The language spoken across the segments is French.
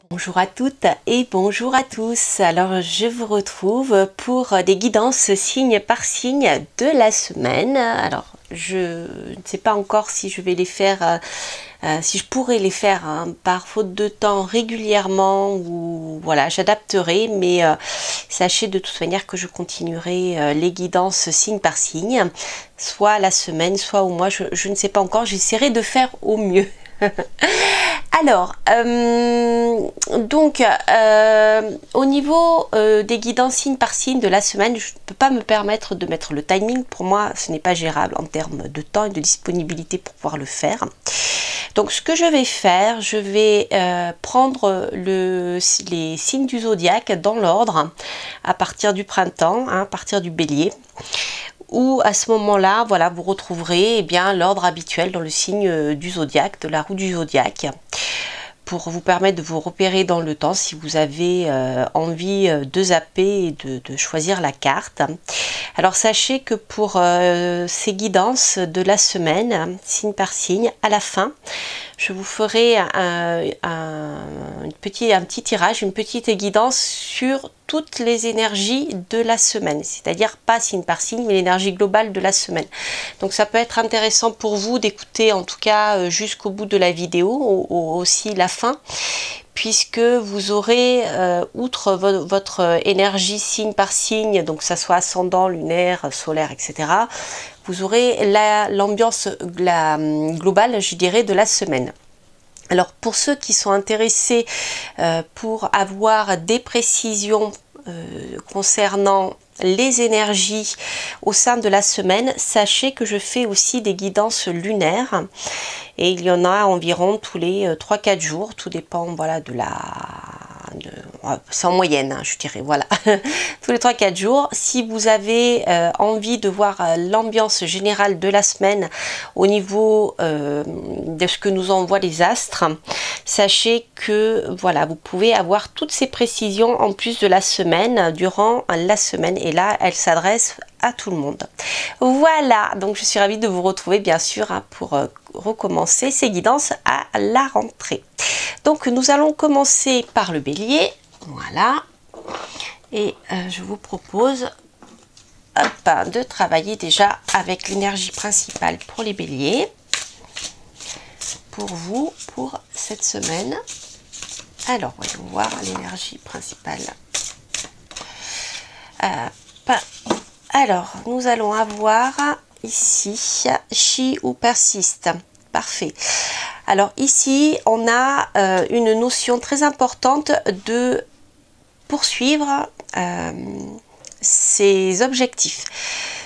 Bonjour à toutes et bonjour à tous. Alors je vous retrouve pour des guidances signe par signe de la semaine. Alors je ne sais pas encore si je vais les faire, si je pourrais les faire par faute de temps régulièrement ou voilà, j'adapterai, mais sachez de toute manière que je continuerai les guidances signe par signe, soit la semaine, soit au mois, je ne sais pas encore, j'essaierai de faire au mieux. Alors, au niveau des guidances signe par signe de la semaine, je ne peux pas me permettre de mettre le timing. Pour moi, ce n'est pas gérable en termes de temps et de disponibilité pour pouvoir le faire. Donc, ce que je vais faire, je vais prendre les signes du zodiaque dans l'ordre à partir du printemps, à partir du bélier. Où à ce moment-là, voilà, vous retrouverez bien l'ordre habituel dans le signe du zodiaque, de la roue du zodiaque, pour vous permettre de vous repérer dans le temps si vous avez envie de zapper et de choisir la carte. Alors sachez que pour ces guidances de la semaine, signe par signe, à la fin, je vous ferai un petit tirage, une petite guidance sur toutes les énergies de la semaine, c'est-à-dire pas signe par signe, mais l'énergie globale de la semaine. Donc ça peut être intéressant pour vous d'écouter en tout cas jusqu'au bout de la vidéo, aussi la fin, puisque vous aurez, outre votre énergie signe par signe, donc que ça soit ascendant, lunaire, solaire, etc., vous aurez l'ambiance globale, je dirais, de la semaine. Alors pour ceux qui sont intéressés pour avoir des précisions concernant les énergies au sein de la semaine, sachez que je fais aussi des guidances lunaires et il y en a environ tous les 3-4 jours, tout dépend voilà de c'est en moyenne, hein, je dirais, voilà, tous les 3-4 jours. Si vous avez envie de voir l'ambiance générale de la semaine au niveau de ce que nous envoient les astres, sachez que voilà, vous pouvez avoir toutes ces précisions en plus de la semaine, durant la semaine, et là, elle s'adresse à tout le monde. Voilà, donc je suis ravie de vous retrouver bien sûr pour recommencer ces guidances à la rentrée. Donc nous allons commencer par le bélier, voilà, et je vous propose de travailler déjà avec l'énergie principale pour les béliers, pour vous, pour cette semaine. Alors voyons voir l'énergie principale. Alors nous allons avoir ici Chi ou persiste. Parfait. Alors ici, on a une notion très importante de poursuivre ses objectifs.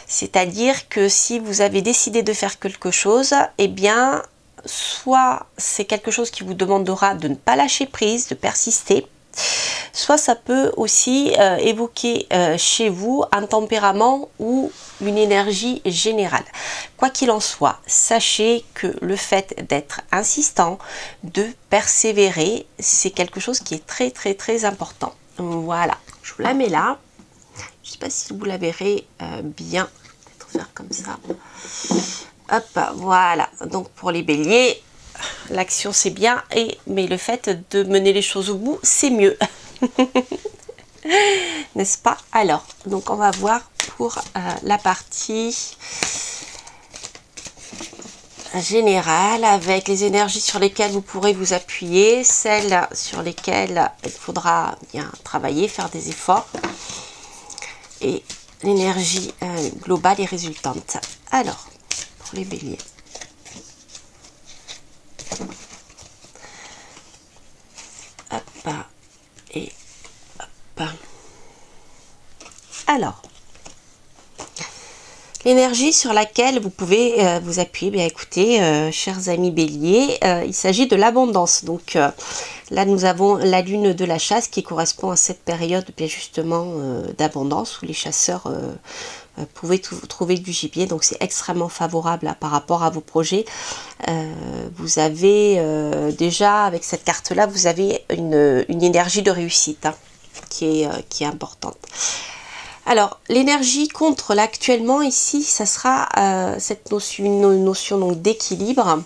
C'est-à-dire que si vous avez décidé de faire quelque chose, eh bien, soit c'est quelque chose qui vous demandera de ne pas lâcher prise, de persister, soit ça peut aussi évoquer chez vous un tempérament ou une énergie générale. Quoi qu'il en soit, sachez que le fait d'être insistant, de persévérer, c'est quelque chose qui est très très très important. Voilà, je vous la mets là. Je ne sais pas si vous la verrez bien. Peut-être faire comme ça. Hop, voilà. Donc pour les béliers, l'action c'est bien, mais le fait de mener les choses au bout, c'est mieux. N'est-ce pas? Alors, donc on va voir pour la partie générale avec les énergies sur lesquelles vous pourrez vous appuyer, celles sur lesquelles il faudra bien travailler, faire des efforts, et l'énergie globale et résultante. Alors, pour les béliers. Hop, et hop. Alors, l'énergie sur laquelle vous pouvez vous appuyer, bien écoutez, chers amis béliers, il s'agit de l'abondance. Donc là, nous avons la lune de la chasse qui correspond à cette période bien justement d'abondance où les chasseurs pouvaient trouver du gibier. Donc c'est extrêmement favorable là, par rapport à vos projets. Vous avez déjà, avec cette carte-là, vous avez une énergie de réussite hein, qui est importante. Alors, l'énergie contre là actuellement ici, ça sera une notion donc d'équilibre.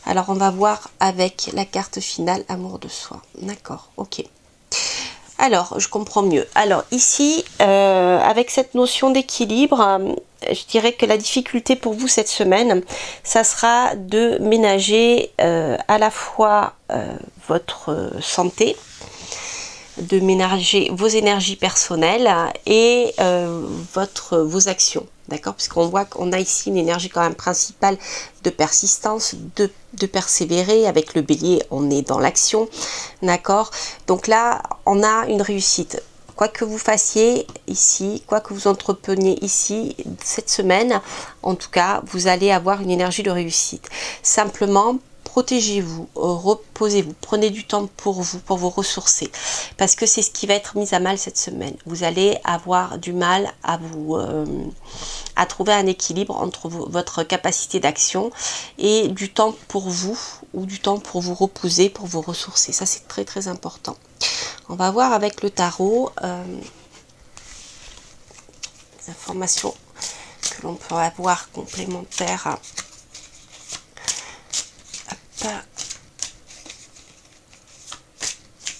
Alors on va voir avec la carte finale, amour de soi. D'accord, ok. Alors, je comprends mieux. Alors ici, avec cette notion d'équilibre, je dirais que la difficulté pour vous cette semaine, ça sera de ménager à la fois votre santé, de ménager vos énergies personnelles et vos actions. D'accord? Puisqu'on voit qu'on a ici une énergie quand même principale de persistance, de persévérer. Avec le bélier, on est dans l'action. D'accord? Donc là, on a une réussite. Quoi que vous fassiez ici, quoi que vous entrepreniez ici, cette semaine, en tout cas, vous allez avoir une énergie de réussite. Simplement, protégez-vous, reposez-vous, prenez du temps pour vous ressourcer, parce que c'est ce qui va être mis à mal cette semaine. Vous allez avoir du mal à trouver un équilibre entre votre capacité d'action et du temps pour vous, ou du temps pour vous reposer, pour vous ressourcer. Ça, c'est très très important. On va voir avec le tarot les informations que l'on peut avoir complémentaires.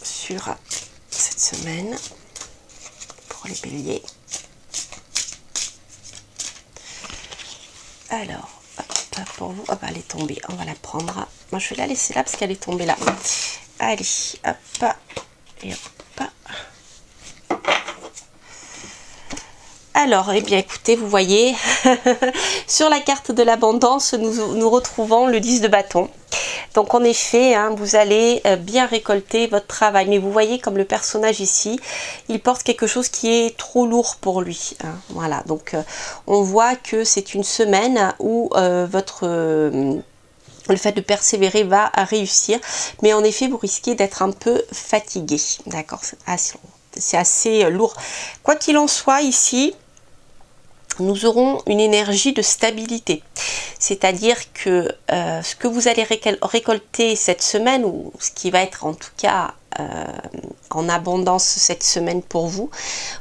Sur cette semaine pour les béliers. Alors, hop, pour vous, hop, elle est tombée, on va la prendre. Moi, je vais la laisser là parce qu'elle est tombée là. Allez, hop, et hop. Alors, eh bien, écoutez, vous voyez, sur la carte de l'abondance, nous retrouvons le 10 de bâton. Donc, en effet, hein, vous allez bien récolter votre travail. Mais vous voyez, comme le personnage ici, il porte quelque chose qui est trop lourd pour lui. Hein, voilà, donc on voit que c'est une semaine où le fait de persévérer va réussir. Mais en effet, vous risquez d'être un peu fatigué. D'accord, c'est assez lourd. Quoi qu'il en soit, ici, nous aurons une énergie de stabilité. C'est-à-dire que ce que vous allez récolter cette semaine, ou ce qui va être en tout cas en abondance cette semaine pour vous,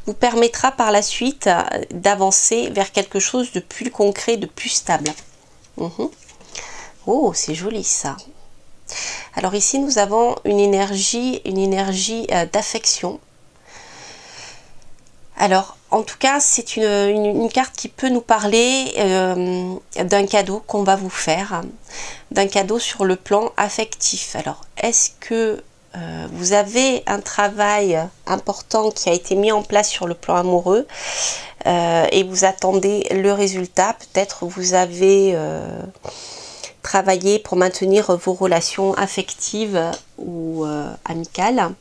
vous permettra par la suite d'avancer vers quelque chose de plus concret, de plus stable. Oh, c'est joli ça. Alors ici, nous avons une énergie d'affection. Alors, en tout cas, c'est une carte qui peut nous parler d'un cadeau qu'on va vous faire, d'un cadeau sur le plan affectif. Alors, est-ce que vous avez un travail important qui a été mis en place sur le plan amoureux et vous attendez le résultat? Peut-être vous avez travaillé pour maintenir vos relations affectives ou amicales.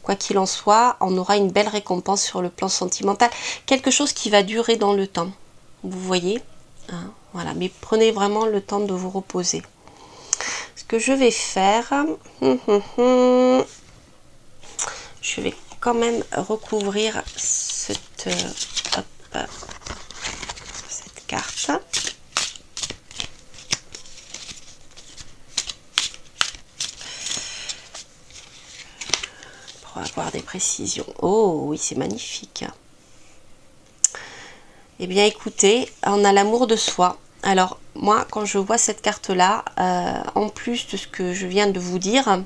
Quoi qu'il en soit, on aura une belle récompense sur le plan sentimental. Quelque chose qui va durer dans le temps. Vous voyez, hein, voilà. Mais prenez vraiment le temps de vous reposer. Ce que je vais faire, je vais quand même recouvrir cette carte. Pour avoir des précisions. Oh oui, c'est magnifique. Eh bien écoutez, on a l'amour de soi. Alors moi, quand je vois cette carte là, en plus de ce que je viens de vous dire,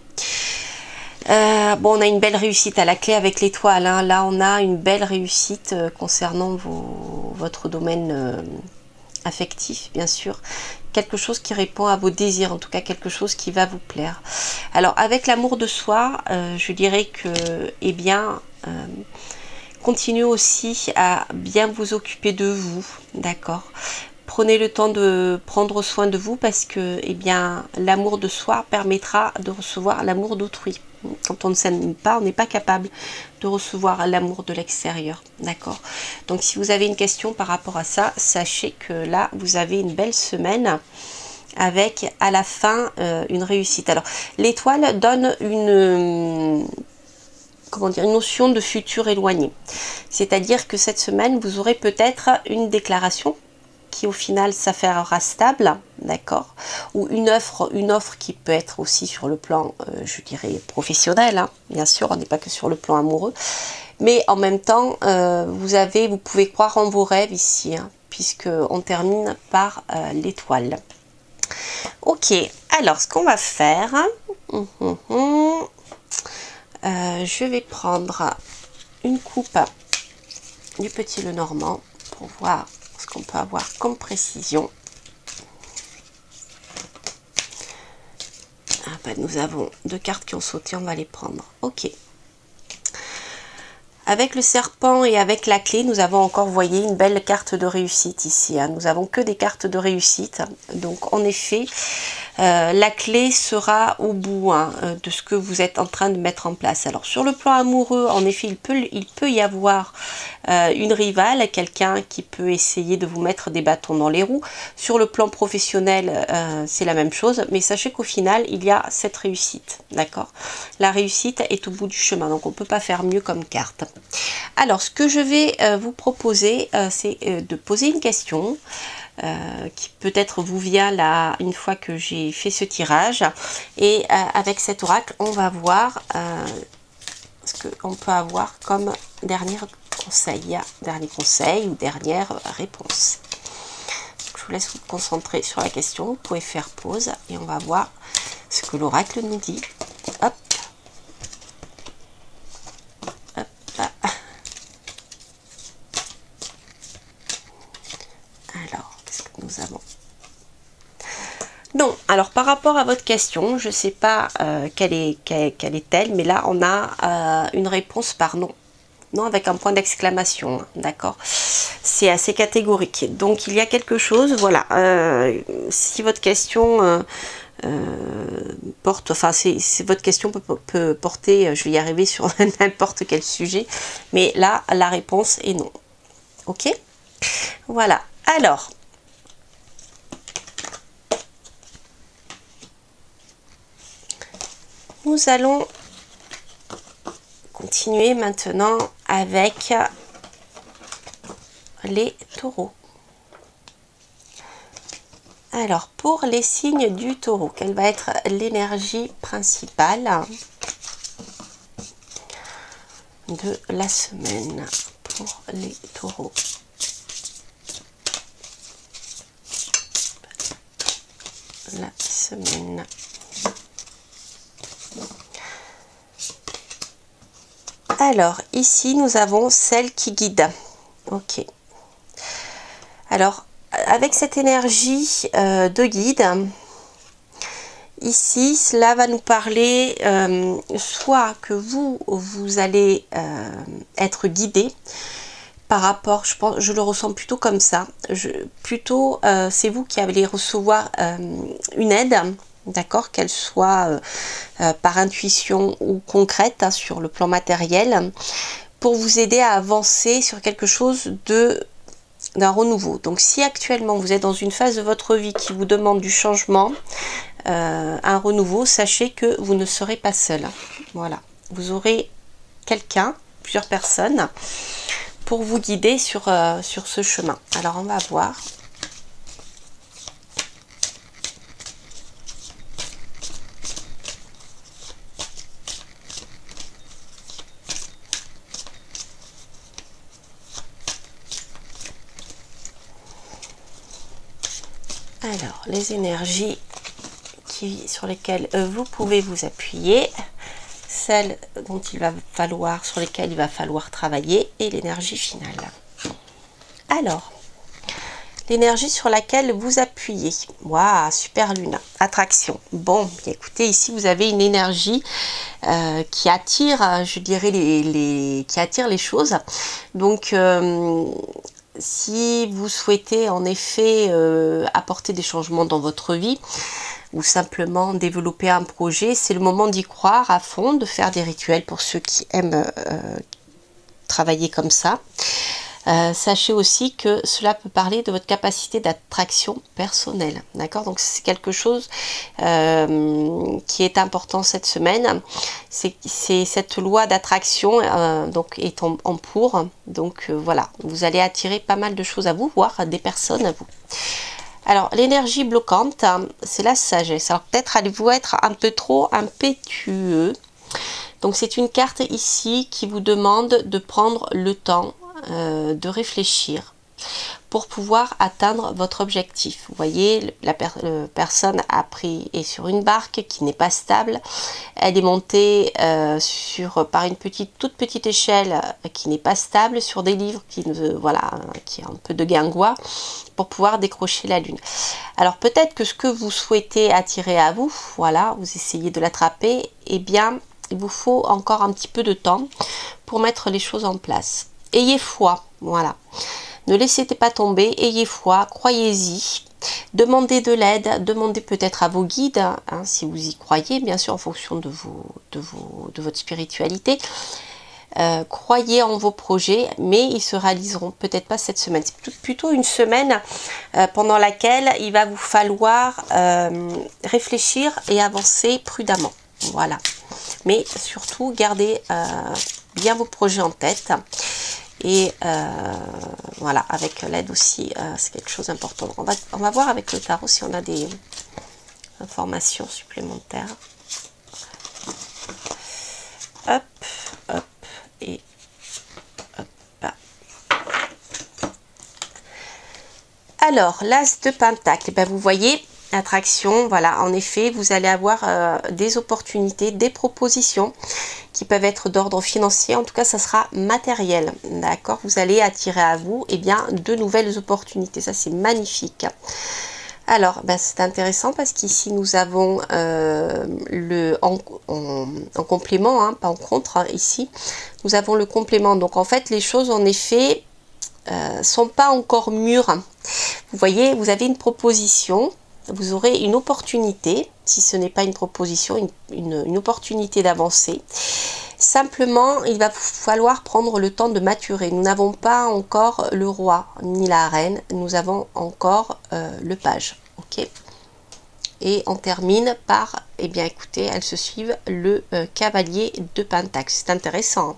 bon, on a une belle réussite à la clé avec l'étoile, hein. Là on a une belle réussite concernant votre domaine affectif, bien sûr. Quelque chose qui répond à vos désirs, en tout cas quelque chose qui va vous plaire. Alors avec l'amour de soi, je dirais que, eh bien, continuez aussi à bien vous occuper de vous, d'accord? Prenez le temps de prendre soin de vous, parce que, eh bien, l'amour de soi permettra de recevoir l'amour d'autrui. Quand on ne s'aime pas, on n'est pas capable de recevoir l'amour de l'extérieur, d'accord? Donc si vous avez une question par rapport à ça, sachez que là, vous avez une belle semaine avec à la fin une réussite. Alors l'étoile donne une notion de futur éloigné. C'est-à-dire que cette semaine, vous aurez peut-être une déclaration qui au final s'avérera stable, d'accord, ou une offre qui peut être aussi sur le plan, je dirais, professionnel, hein. Bien sûr, on n'est pas que sur le plan amoureux, mais en même temps, vous pouvez croire en vos rêves ici, hein, puisque on termine par l'étoile. Ok, Alors, ce qu'on va faire, je vais prendre une coupe du Petit Lenormand pour voir ce qu'on peut avoir comme précision. Ah ben, nous avons 2 cartes qui ont sauté, on va les prendre. Ok. Avec le serpent et avec la clé, nous avons encore, vous voyez, une belle carte de réussite ici. Hein. Nous n'avons que des cartes de réussite. Donc, en effet, la clé sera au bout de ce que vous êtes en train de mettre en place. Alors, sur le plan amoureux, en effet, il peut y avoir une rivale, quelqu'un qui peut essayer de vous mettre des bâtons dans les roues. Sur le plan professionnel, c'est la même chose. Mais sachez qu'au final, il y a cette réussite. D'accord? La réussite est au bout du chemin. Donc, on ne peut pas faire mieux comme carte. Alors, ce que je vais vous proposer, c'est de poser une question qui peut-être vous vient là une fois que j'ai fait ce tirage. Et avec cet oracle, on va voir ce qu'on peut avoir comme dernier conseil ou dernière réponse. Donc, je vous laisse vous concentrer sur la question. Vous pouvez faire pause et on va voir ce que l'oracle nous dit. Hop. Alors, qu'est-ce que nous avons? Non, alors par rapport à votre question, je ne sais pas quelle est-elle, mais là on a une réponse par non. Non avec un point d'exclamation, hein, d'accord? C'est assez catégorique. Donc il y a quelque chose, voilà. Si votre question porte, enfin si votre question peut porter, je vais y arriver sur n'importe quel sujet, mais là la réponse est non. Ok? Voilà. Alors, nous allons continuer maintenant avec les taureaux. Alors, pour les signes du taureau, quelle va être l'énergie principale de la semaine pour les taureaux? La semaine. Alors, ici, nous avons celle qui guide. Ok. Alors, avec cette énergie de guide, ici, cela va nous parler soit que vous allez être guidé par rapport, je le ressens plutôt comme ça. Plutôt, c'est vous qui allez recevoir une aide, d'accord, qu'elle soit par intuition ou concrète hein, sur le plan matériel, pour vous aider à avancer sur quelque chose d'un renouveau. Donc si actuellement vous êtes dans une phase de votre vie qui vous demande du changement, un renouveau, sachez que vous ne serez pas seul. Voilà, vous aurez quelqu'un, plusieurs personnes, pour vous guider sur ce chemin. Alors on va voir. Alors, les énergies sur lesquelles vous pouvez vous appuyer, celles dont sur lesquelles il va falloir travailler et l'énergie finale. Alors, l'énergie sur laquelle vous appuyez. Waouh, super lune, attraction. Bon, écoutez, ici vous avez une énergie qui attire, je dirais, qui attire les choses. Donc, si vous souhaitez en effet apporter des changements dans votre vie ou simplement développer un projet, c'est le moment d'y croire à fond, de faire des rituels pour ceux qui aiment travailler comme ça. Sachez aussi que cela peut parler de votre capacité d'attraction personnelle, d'accord? Donc c'est quelque chose qui est important cette semaine. C'est cette loi d'attraction donc est en pour. Donc voilà, vous allez attirer pas mal de choses à vous, voire des personnes à vous. Alors l'énergie bloquante, c'est la sagesse. Alors peut-être allez-vous être un peu trop impétueux. Donc c'est une carte ici qui vous demande de prendre le temps de réfléchir pour pouvoir atteindre votre objectif. Vous voyez, la personne est sur une barque qui n'est pas stable. Elle est montée par une toute petite échelle qui n'est pas stable, sur des livres qui a un peu de guingois, pour pouvoir décrocher la lune. Alors peut-être que ce que vous souhaitez attirer à vous, voilà, vous essayez de l'attraper, eh bien il vous faut encore un petit peu de temps pour mettre les choses en place. Ayez foi, voilà. Ne laissez pas tomber, ayez foi, croyez-y. Demandez de l'aide, demandez peut-être à vos guides, hein, si vous y croyez, bien sûr en fonction de votre spiritualité. Croyez en vos projets, mais ils se réaliseront peut-être pas cette semaine. C'est plutôt une semaine pendant laquelle il va vous falloir réfléchir et avancer prudemment. Voilà. Mais surtout, gardez bien vos projets en tête. Et voilà, avec l'aide aussi, c'est quelque chose d'important. On va voir avec le tarot si on a des informations supplémentaires. Hop, hop, et hop. Alors, l'as de pentacle, ben, vous voyez, attraction, voilà, en effet, vous allez avoir des opportunités, des propositions qui peuvent être d'ordre financier, en tout cas ça sera matériel, d'accord, vous allez attirer à vous de nouvelles opportunités, ça c'est magnifique. Alors ben, c'est intéressant parce qu'ici nous avons en complément, hein, pas en contre, hein, ici nous avons le complément, donc en fait les choses en effet sont pas encore mûres. Vous voyez, vous avez une proposition, vous aurez une opportunité, si ce n'est pas une proposition, une opportunité d'avancer. Simplement, il va falloir prendre le temps de maturer. Nous n'avons pas encore le roi ni la reine, nous avons encore le page. Ok. Et on termine par, eh bien écoutez, elles se suivent, le cavalier de pentacle. C'est intéressant.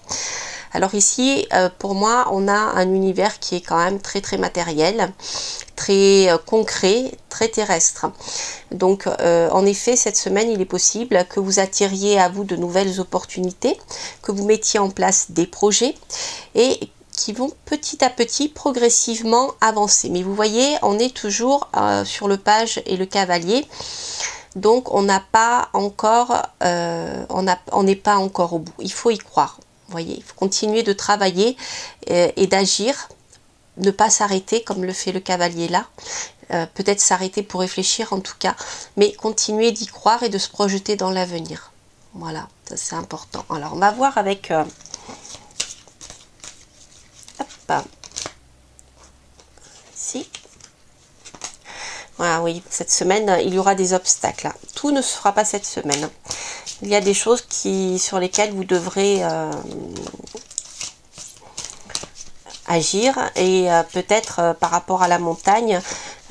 Alors ici, pour moi, on a un univers qui est quand même très très matériel, très concret, très terrestre. Donc en effet, cette semaine, il est possible que vous attiriez à vous de nouvelles opportunités, que vous mettiez en place des projets et qui vont petit à petit, progressivement avancer. Mais vous voyez, on est toujours sur le page et le cavalier. Donc on n'a pas encore, on n'est pas encore au bout. Il faut y croire. Vous voyez, il faut continuer de travailler et d'agir, ne pas s'arrêter comme le fait le cavalier là. Peut-être s'arrêter pour réfléchir en tout cas, mais continuer d'y croire et de se projeter dans l'avenir. Voilà, ça c'est important. Alors on va voir avec... hop, ici. Voilà, oui, cette semaine, il y aura des obstacles. Tout ne se fera pas cette semaine. Il y a des choses sur lesquelles vous devrez agir et peut-être par rapport à la montagne,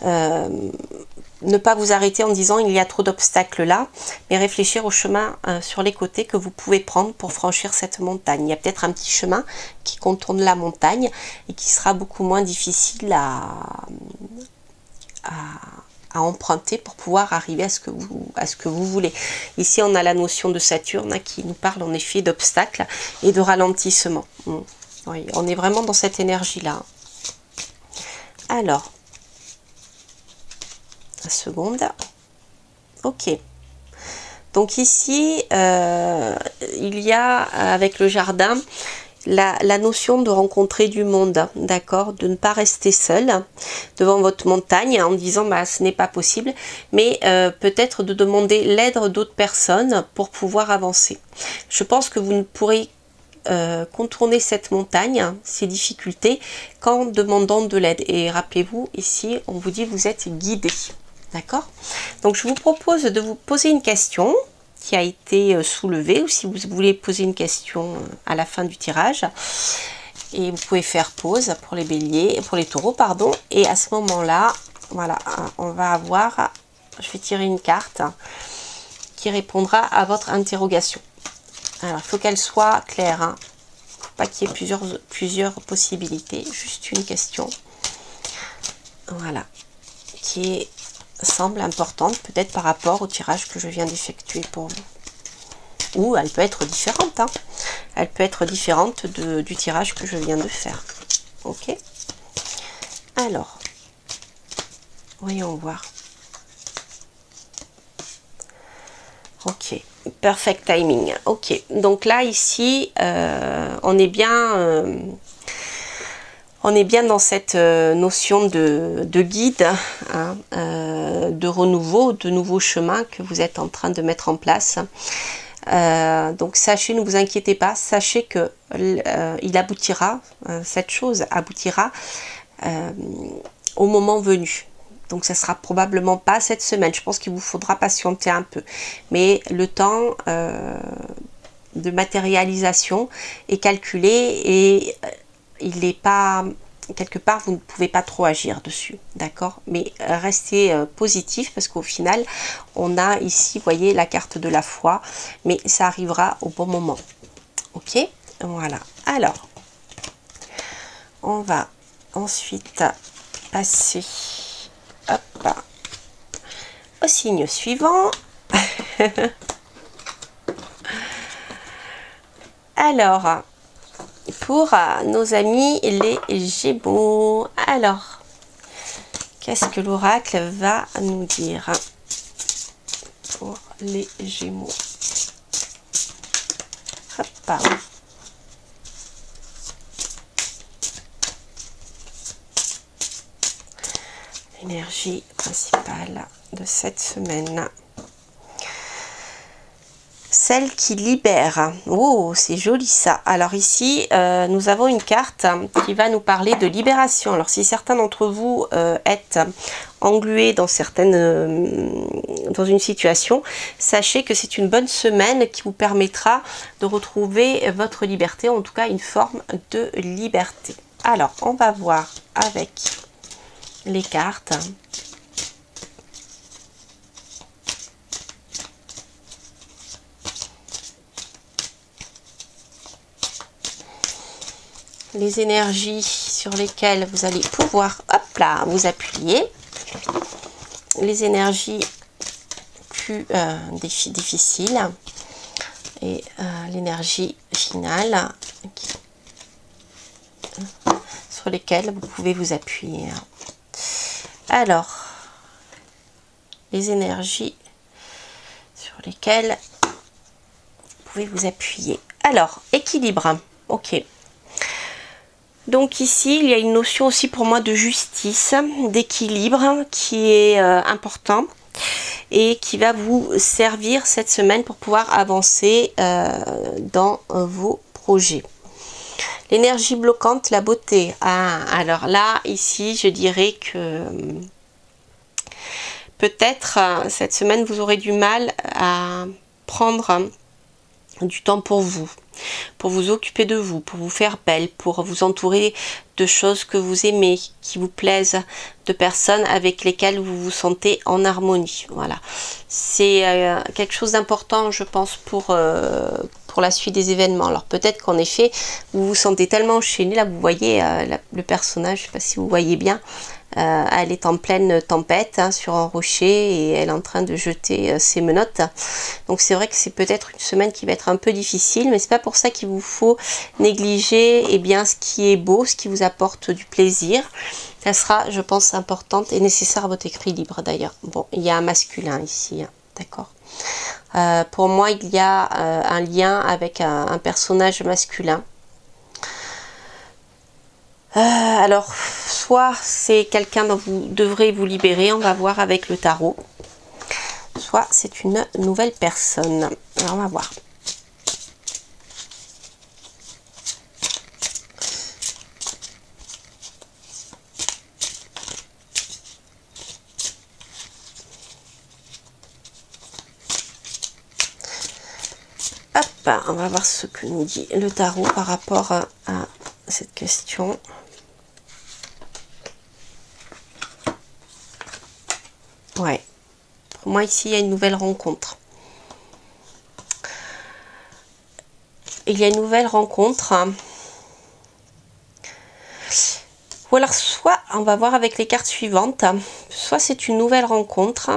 ne pas vous arrêter en disant il y a trop d'obstacles là, mais réfléchir au chemin sur les côtés que vous pouvez prendre pour franchir cette montagne. Il y a peut-être un petit chemin qui contourne la montagne et qui sera beaucoup moins difficile à emprunter pour pouvoir arriver à ce que vous voulez. Ici, on a la notion de Saturne hein, qui nous parle en effet d'obstacles et de ralentissement. Oui, on est vraiment dans cette énergie-là. Alors, une seconde. Ok. Donc ici, il y a avec le jardin la notion de rencontrer du monde, d'accord, de ne pas rester seul devant votre montagne en disant bah ce n'est pas possible, mais peut-être de demander l'aide d'autres personnes pour pouvoir avancer. Je pense que vous ne pourrez contourner cette montagne, ces difficultés, qu'en demandant de l'aide. Et rappelez-vous, ici, on vous dit vous êtes guidé, d'accord? Donc je vous propose de vous poser une question qui a été soulevée, ou si vous voulez poser une question à la fin du tirage, et vous pouvez faire pause pour les béliers, pour les taureaux, pardon, et à ce moment-là, voilà, on va avoir, je vais tirer une carte qui répondra à votre interrogation. Alors, il faut qu'elle soit claire, hein. Il ne faut pas qu'il y ait plusieurs possibilités, juste une question, voilà, qui semble importante, peut-être par rapport au tirage que je viens d'effectuer pour vous. Ou elle peut être différente, hein. Elle peut être différente du tirage que je viens de faire. Ok. Alors, voyons voir. Ok, perfect timing. Ok, donc là ici, on est bien dans cette notion de guide, hein, de renouveau, de nouveaux chemins que vous êtes en train de mettre en place. Donc sachez, ne vous inquiétez pas, sachez que il aboutira, cette chose aboutira au moment venu. Donc ça sera probablement pas cette semaine, je pense qu'il vous faudra patienter un peu. Mais le temps de matérialisation est calculé et il n'est pas... Quelque part, vous ne pouvez pas trop agir dessus, d'accord? Mais restez positif parce qu'au final, on a ici, vous voyez, la carte de la foi, mais ça arrivera au bon moment. Ok? Voilà. Alors, on va ensuite passer hop, au signe suivant. Alors, pour nos amis les Gémeaux. Alors, qu'est-ce que l'oracle va nous dire pour les Gémeaux? Hop. L'énergie principale de cette semaine. Celle qui libère. Oh, c'est joli ça. Alors ici, nous avons une carte qui va nous parler de libération. Alors si certains d'entre vous êtes englués dans dans une situation, sachez que c'est une bonne semaine qui vous permettra de retrouver votre liberté, en tout cas une forme de liberté. Alors, on va voir avec les cartes. Les énergies sur lesquelles vous allez pouvoir, hop là, vous appuyer. Les énergies plus difficiles et l'énergie finale sur lesquelles vous pouvez vous appuyer. Alors, les énergies sur lesquelles vous pouvez vous appuyer. Alors, équilibre. Ok. Donc ici, il y a une notion aussi pour moi de justice, d'équilibre qui est important et qui va vous servir cette semaine pour pouvoir avancer dans vos projets. L'énergie bloquante, la beauté. Ah, alors là, ici, je dirais que peut-être cette semaine, vous aurez du mal à prendre du temps pour vous occuper de vous, pour vous faire belle, pour vous entourer de choses que vous aimez, qui vous plaisent, de personnes avec lesquelles vous vous sentez en harmonie. Voilà, c'est quelque chose d'important, je pense, pour la suite des événements. Alors peut-être qu'en effet, vous vous sentez tellement enchaîné, là vous voyez le personnage, je ne sais pas si vous voyez bien, elle est en pleine tempête hein, sur un rocher et elle est en train de jeter ses menottes. Donc c'est vrai que c'est peut-être une semaine qui va être un peu difficile, mais c'est pas pour ça qu'il vous faut négliger ce qui est beau, ce qui vous apporte du plaisir. Ça sera, je pense, importante et nécessaire à votre équilibre d'ailleurs. Bon, il y a un masculin ici, hein, d'accord. Pour moi, il y a un lien avec un personnage masculin. Alors, soit c'est quelqu'un dont vous devrez vous libérer, on va voir avec le tarot, soit c'est une nouvelle personne. Alors, on va voir. Hop, on va voir ce que nous dit le tarot par rapport à cette question. Ouais, pour moi ici il y a une nouvelle rencontre. Il y a une nouvelle rencontre. Ou alors soit, on va voir avec les cartes suivantes, soit c'est une nouvelle rencontre.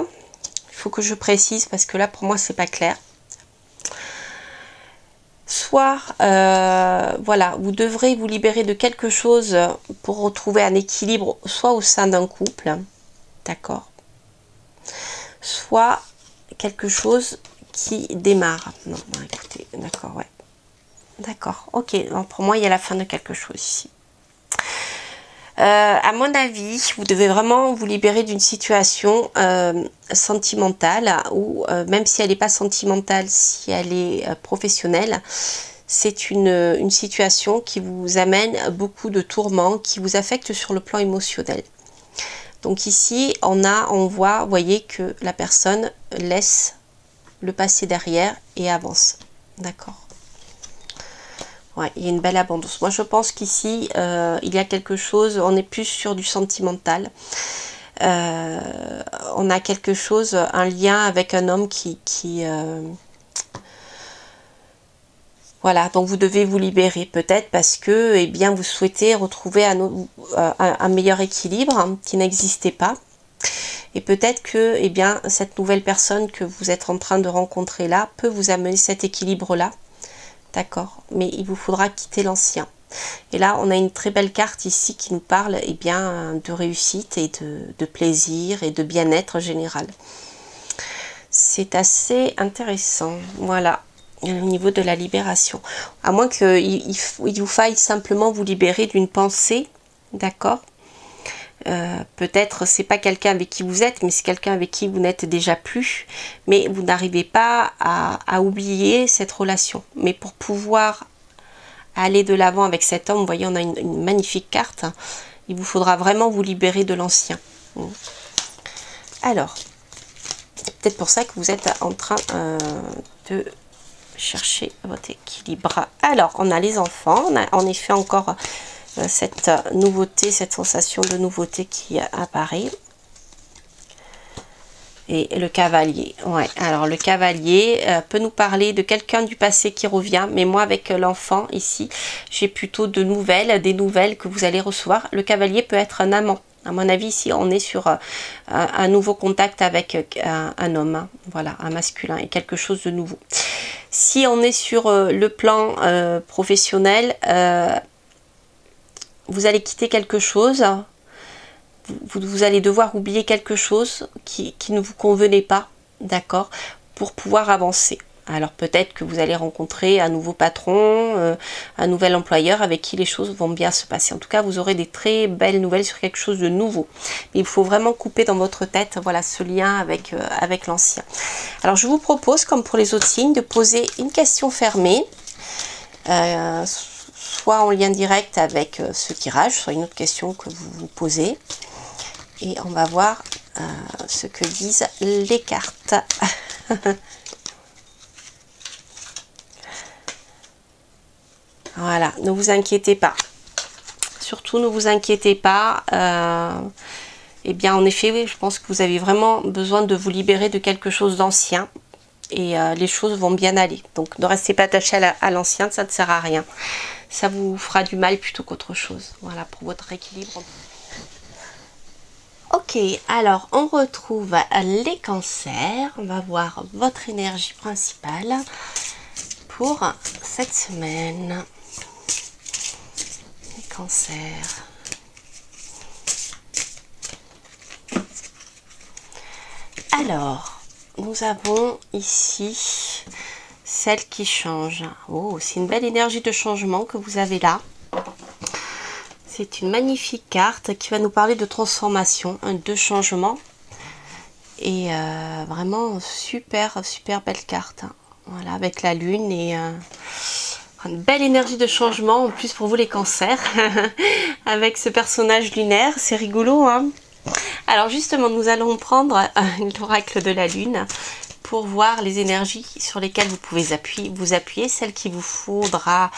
Il faut que je précise parce que là pour moi c'est pas clair. Soit, voilà, vous devrez vous libérer de quelque chose pour retrouver un équilibre, soit au sein d'un couple, d'accord, soit quelque chose qui démarre. Non, écoutez, d'accord, ouais. D'accord, ok. Donc pour moi, il y a la fin de quelque chose ici. À mon avis, vous devez vraiment vous libérer d'une situation sentimentale ou même si elle n'est pas sentimentale, si elle est professionnelle, c'est une situation qui vous amène beaucoup de tourments, qui vous affecte sur le plan émotionnel. Donc ici, on voit, vous voyez que la personne laisse le passé derrière et avance. D'accord. Ouais, il y a une belle abondance. Moi, je pense qu'ici, il y a quelque chose, on est plus sur du sentimental. On a quelque chose, un lien avec un homme voilà, donc vous devez vous libérer peut-être parce que, eh bien, vous souhaitez retrouver un meilleur équilibre hein, qui n'existait pas. Et peut-être que, eh bien, cette nouvelle personne que vous êtes en train de rencontrer là peut vous amener cet équilibre-là. D'accord, mais il vous faudra quitter l'ancien. Et là, on a une très belle carte ici qui nous parle eh bien, de réussite et de plaisir et de bien-être général. C'est assez intéressant, voilà, au niveau de la libération. À moins qu'il vous faille simplement vous libérer d'une pensée, d'accord. Peut-être c'est pas quelqu'un avec qui vous êtes, mais c'est quelqu'un avec qui vous n'êtes déjà plus, mais vous n'arrivez pas à oublier cette relation. Mais pour pouvoir aller de l'avant avec cet homme, vous voyez, on a une magnifique carte, hein. Il vous faudra vraiment vous libérer de l'ancien. Alors, c'est peut-être pour ça que vous êtes en train de chercher votre équilibre. Alors, on a les enfants, on a en effet encore cette nouveauté, cette sensation de nouveauté qui apparaît. Et le cavalier, ouais, alors le cavalier peut nous parler de quelqu'un du passé qui revient, mais moi avec l'enfant ici, j'ai plutôt des nouvelles que vous allez recevoir. Le cavalier peut être un amant. À mon avis, ici, on est sur un nouveau contact avec un homme, hein, voilà, un masculin, et quelque chose de nouveau. Si on est sur le plan professionnel, vous allez quitter quelque chose, vous allez devoir oublier quelque chose qui ne vous convenait pas, d'accord, pour pouvoir avancer. Alors peut-être que vous allez rencontrer un nouveau patron, un nouvel employeur avec qui les choses vont bien se passer. En tout cas, vous aurez des très belles nouvelles sur quelque chose de nouveau. Mais il faut vraiment couper dans votre tête, voilà, ce lien avec l'ancien. Alors je vous propose, comme pour les autres signes, de poser une question fermée, soit en lien direct avec ce tirage, soit une autre question que vous vous posez. Et on va voir ce que disent les cartes. Voilà, ne vous inquiétez pas. Surtout, ne vous inquiétez pas. Eh bien, en effet, oui, je pense que vous avez vraiment besoin de vous libérer de quelque chose d'ancien. Et les choses vont bien aller. Donc, ne restez pas attaché à l'ancien, ça ne sert à rien. Ça vous fera du mal plutôt qu'autre chose. Voilà, pour votre équilibre. Ok, alors on retrouve les cancers. On va voir votre énergie principale pour cette semaine. Les cancers. Alors, nous avons ici celle qui change. Oh, c'est une belle énergie de changement que vous avez là. C'est une magnifique carte qui va nous parler de transformation, de changement. Et vraiment super belle carte. Voilà, avec la lune et une belle énergie de changement. En plus pour vous les cancers, avec ce personnage lunaire, c'est rigolo, hein. Alors justement, nous allons prendre l'oracle de la lune pour voir les énergies sur lesquelles vous pouvez vous appuyer, celles qu'il vous faudra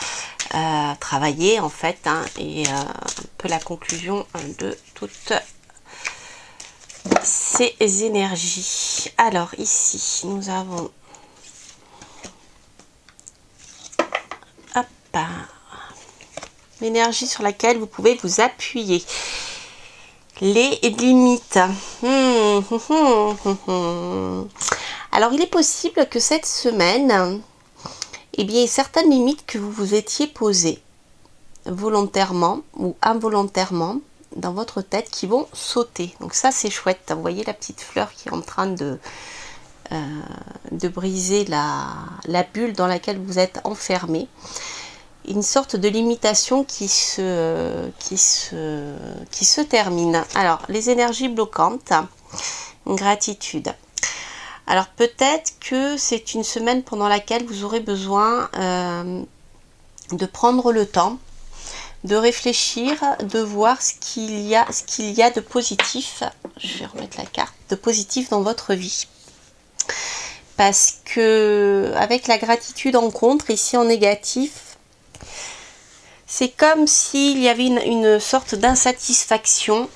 travailler en fait, hein, et un peu la conclusion de toutes ces énergies. Alors ici, nous avons l'énergie sur laquelle vous pouvez vous appuyer. Les limites. Alors, il est possible que cette semaine, eh bien, certaines limites que vous vous étiez posées volontairement ou involontairement dans votre tête qui vont sauter. Donc ça, c'est chouette. Vous voyez la petite fleur qui est en train de briser la bulle dans laquelle vous êtes enfermé. Une sorte de limitation qui se termine. Alors, les énergies bloquantes, gratitude. Alors, peut-être que c'est une semaine pendant laquelle vous aurez besoin de prendre le temps, de réfléchir, de voir ce qu'il y a de positif. Je vais remettre la carte, de positif dans votre vie. Parce que, avec la gratitude en contre, ici en négatif, c'est comme s'il y avait une sorte d'insatisfaction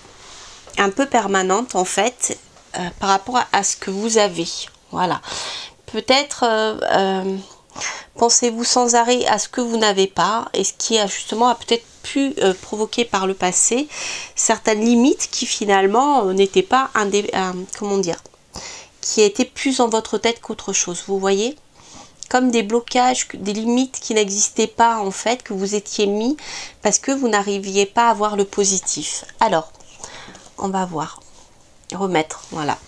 un peu permanente en fait par rapport à ce que vous avez. Voilà. Peut-être pensez-vous sans arrêt à ce que vous n'avez pas et ce qui a justement peut-être pu provoquer par le passé certaines limites qui finalement n'étaient pas comment dire, qui étaient plus en votre tête qu'autre chose. Vous voyez ? Comme des blocages, des limites qui n'existaient pas en fait, que vous étiez mis parce que vous n'arriviez pas à voir le positif. Alors, on va voir. Remettre, voilà.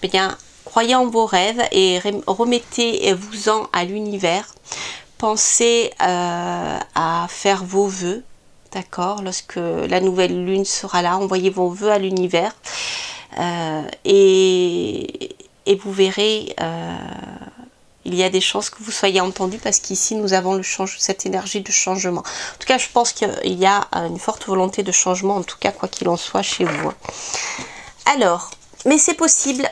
Bien, croyez en vos rêves et remettez-vous-en à l'univers. Pensez à faire vos vœux, d'accord? Lorsque la nouvelle lune sera là, envoyez vos vœux à l'univers et vous verrez... il y a des chances que vous soyez entendu parce qu'ici nous avons cette énergie de changement. En tout cas, je pense qu'il y a une forte volonté de changement, en tout cas quoi qu'il en soit chez vous. Alors, mais c'est possible.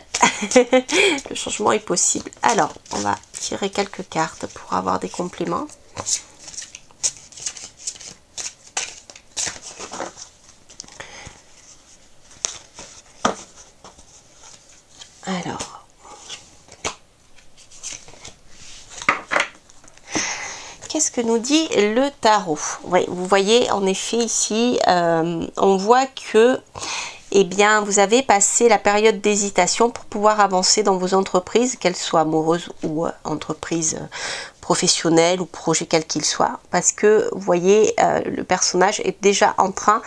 Le changement est possible. Alors, on va tirer quelques cartes pour avoir des compléments. Alors. Qu'est-ce que nous dit le tarot? Oui, vous voyez en effet ici, on voit que eh bien, vous avez passé la période d'hésitation pour pouvoir avancer dans vos entreprises, qu'elles soient amoureuses ou entreprises professionnelles ou projet quel qu'il soit. Parce que vous voyez, le personnage est déjà en train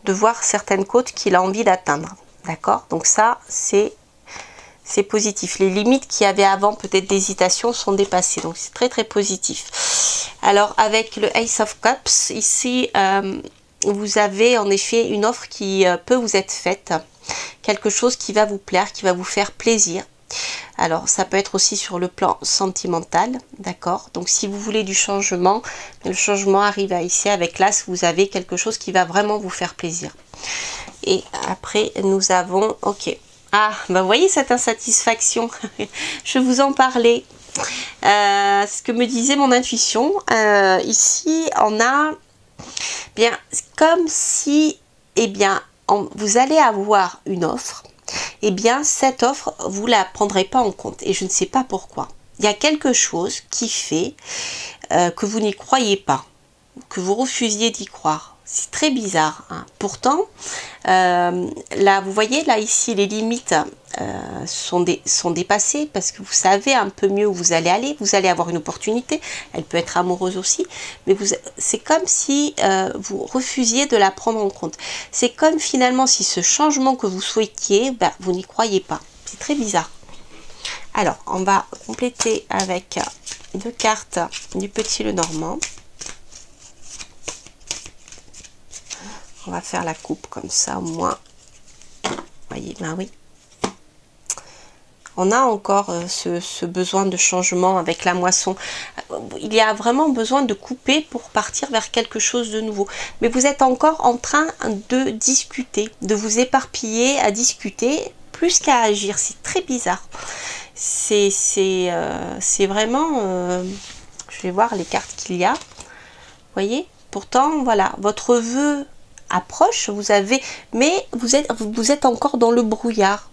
de voir certaines côtes qu'il a envie d'atteindre. D'accord? Donc ça, c'est positif. Les limites qu'il y avait avant peut-être d'hésitation sont dépassées. Donc c'est très très positif. Alors avec le Ace of Cups, ici vous avez en effet une offre qui peut vous être faite. Quelque chose qui va vous plaire, qui va vous faire plaisir. Alors ça peut être aussi sur le plan sentimental. D'accord? Donc si vous voulez du changement, le changement arrive ici avec l'As. Vous avez quelque chose qui va vraiment vous faire plaisir. Et après nous avons... Ok. Ah, bah vous voyez cette insatisfaction, je vous en parlais, ce que me disait mon intuition, ici on a, bien, comme si, eh bien, vous allez avoir une offre, eh bien cette offre, vous ne la prendrez pas en compte, et je ne sais pas pourquoi. Il y a quelque chose qui fait que vous n'y croyez pas, que vous refusiez d'y croire. C'est très bizarre, hein. Pourtant, là, vous voyez, là, ici, les limites sont dépassées parce que vous savez un peu mieux où vous allez aller. Vous allez avoir une opportunité. Elle peut être amoureuse aussi. Mais c'est comme si vous refusiez de la prendre en compte. C'est comme finalement si ce changement que vous souhaitiez, ben, vous n'y croyez pas. C'est très bizarre. Alors, on va compléter avec 2 cartes du Petit Lenormand. On va faire la coupe comme ça au moins. Vous voyez, ben oui. On a encore ce besoin de changement avec la moisson. Il y a vraiment besoin de couper pour partir vers quelque chose de nouveau. Mais vous êtes encore en train de discuter, de vous éparpiller à discuter plus qu'à agir. C'est très bizarre. C'est vraiment... je vais voir les cartes qu'il y a. Vous voyez? Pourtant, voilà, votre vœu... approche, mais vous êtes encore dans le brouillard.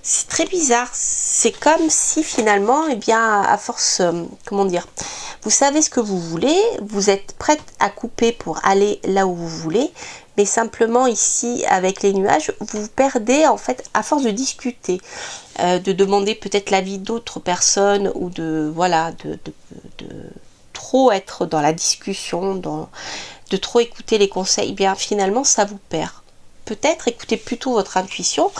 C'est très bizarre. C'est comme si finalement, eh bien, à force, comment dire, vous savez ce que vous voulez, vous êtes prête à couper pour aller là où vous voulez, mais simplement ici, avec les nuages, vous perdez en fait, à force de discuter, de demander peut-être l'avis d'autres personnes ou de, voilà, trop être dans la discussion, de trop écouter les conseils, eh bien finalement ça vous perd. Peut-être écoutez plutôt votre intuition,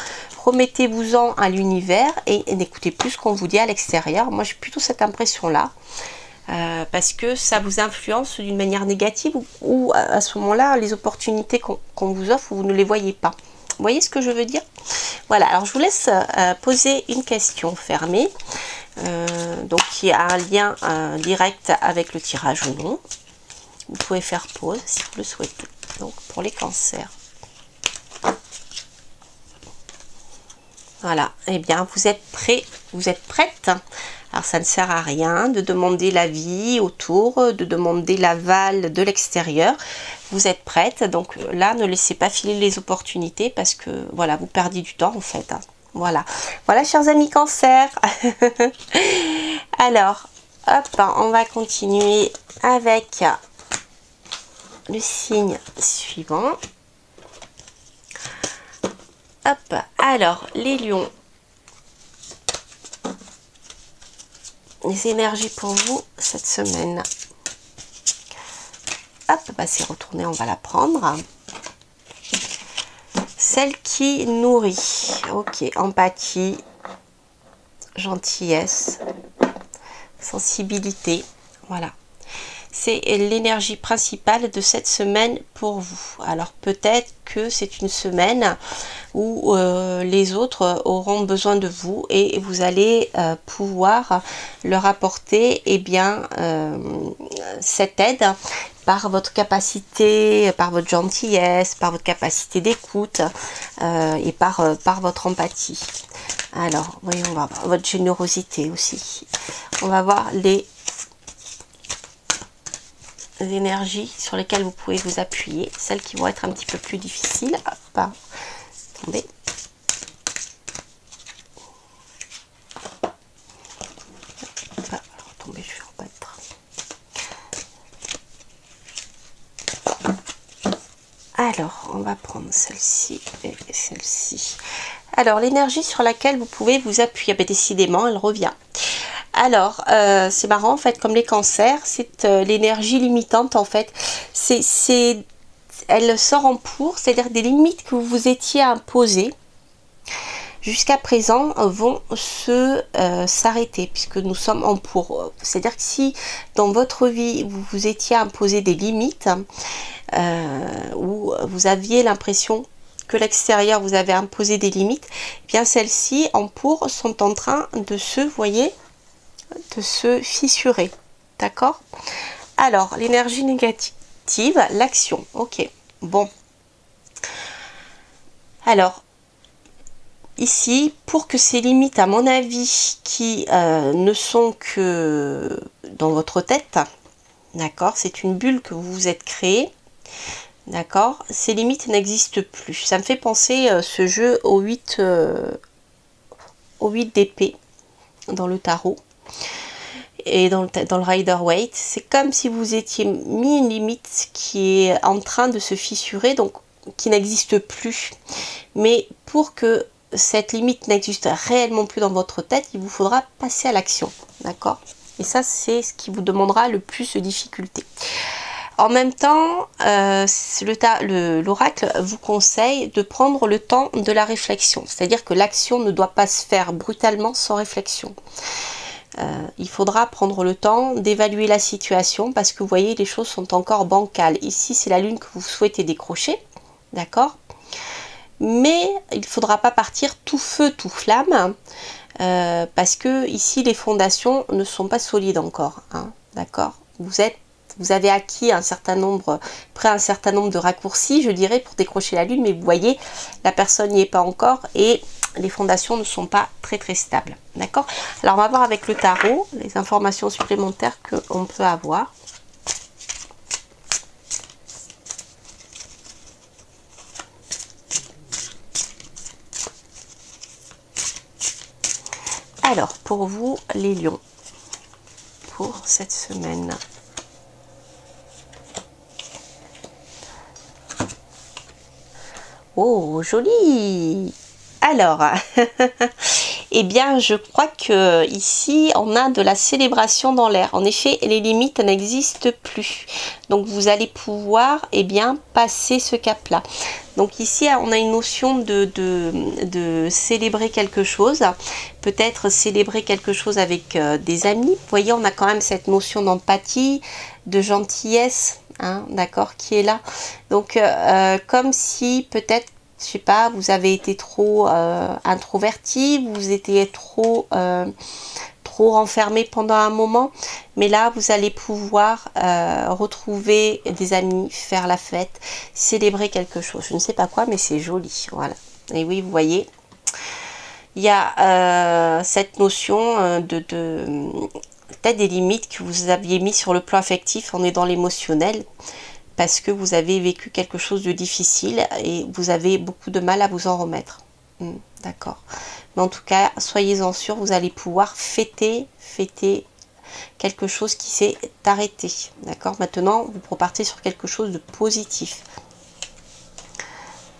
remettez-vous-en à l'univers et n'écoutez plus ce qu'on vous dit à l'extérieur. Moi j'ai plutôt cette impression-là. Parce que ça vous influence d'une manière négative ou à ce moment-là, les opportunités qu'on vous offre, vous ne les voyez pas. Vous voyez ce que je veux dire? Voilà, alors je vous laisse poser une question fermée, donc qui a un lien direct avec le tirage ou non. Vous pouvez faire pause si vous le souhaitez. Donc pour les cancers. Voilà, eh bien vous êtes prêts, vous êtes prête. Alors ça ne sert à rien de demander l'avis autour, de demander l'aval de l'extérieur. Vous êtes prête, donc là ne laissez pas filer les opportunités parce que voilà, vous perdez du temps en fait. Voilà, voilà chers amis cancer. Alors, hop, on va continuer avec le signe suivant. Hop, alors les lions. Les énergies pour vous cette semaine. Hop, bah c'est retourné, on va la prendre. Celle qui nourrit. Ok, empathie, gentillesse, sensibilité. Voilà. C'est l'énergie principale de cette semaine pour vous. Alors peut-être que c'est une semaine où les autres auront besoin de vous et vous allez pouvoir leur apporter cette aide par votre capacité, par votre gentillesse, par votre capacité d'écoute et par votre empathie. Alors, voyons, on va voir votre générosité aussi. On va voir les énergies sur lesquelles vous pouvez vous appuyer, celles qui vont être un petit peu plus difficiles. Hop, attendez. Hop, tomber, je vais rebattre. Alors, on va prendre celle-ci et celle-ci. Alors, l'énergie sur laquelle vous pouvez vous appuyer, ben, décidément, elle revient. Alors, c'est marrant, en fait, comme les cancers, c'est l'énergie limitante, en fait. Elle sort en pour, c'est-à-dire des limites que vous vous étiez imposées jusqu'à présent vont s'arrêter, puisque nous sommes en pour. C'est-à-dire que si dans votre vie, vous vous étiez imposé des limites, où vous aviez l'impression que l'extérieur vous avait imposé des limites, eh bien celles-ci en pour sont en train de de se fissurer. D'accord? Alors, l'énergie négative, l'action. Ok, bon. Alors, ici, pour que ces limites, à mon avis, qui ne sont que dans votre tête, d'accord, c'est une bulle que vous vous êtes créée, d'accord, ces limites n'existent plus. Ça me fait penser ce jeu au 8 d'épée dans le tarot et dans le Rider-Waite. C'est comme si vous étiez mis une limite qui est en train de se fissurer, donc qui n'existe plus. Mais pour que cette limite n'existe réellement plus dans votre tête, il vous faudra passer à l'action, d'accord? Et ça, c'est ce qui vous demandera le plus de difficultés. En même temps, l'oracle vous conseille de prendre le temps de la réflexion. C'est-à-dire que l'action ne doit pas se faire brutalement sans réflexion. Il faudra prendre le temps d'évaluer la situation parce que vous voyez, les choses sont encore bancales. Ici, c'est la lune que vous souhaitez décrocher, d'accord? Mais il ne faudra pas partir tout feu, tout flamme, parce que ici, les fondations ne sont pas solides encore, hein, d'accord? Vous avez acquis un certain nombre de raccourcis, je dirais, pour décrocher la lune, mais vous voyez, la personne n'y est pas encore et les fondations ne sont pas très très stables. D'accord? Alors, on va voir avec le tarot les informations supplémentaires qu'on peut avoir. Alors, pour vous, les lions, pour cette semaine. Oh, joli! Alors, eh bien je crois que ici on a de la célébration dans l'air. En effet, les limites n'existent plus. Donc vous allez pouvoir passer ce cap-là. Donc ici on a une notion de célébrer quelque chose. Peut-être célébrer quelque chose avec des amis. Vous voyez, on a quand même cette notion d'empathie, de gentillesse, hein, d'accord, qui est là. Donc comme si peut-être, je sais pas, vous avez été trop introverti, vous étiez trop renfermé pendant un moment, mais là vous allez pouvoir retrouver des amis, faire la fête, célébrer quelque chose. Je ne sais pas quoi, mais c'est joli, voilà. Et oui, vous voyez, il y a cette notion peut-être des limites que vous aviez mis sur le plan affectif. On est dans l'émotionnel parce que vous avez vécu quelque chose de difficile et vous avez beaucoup de mal à vous en remettre. D'accord. Mais en tout cas, soyez-en sûrs, vous allez pouvoir fêter quelque chose qui s'est arrêté. D'accord. Maintenant, vous repartez sur quelque chose de positif.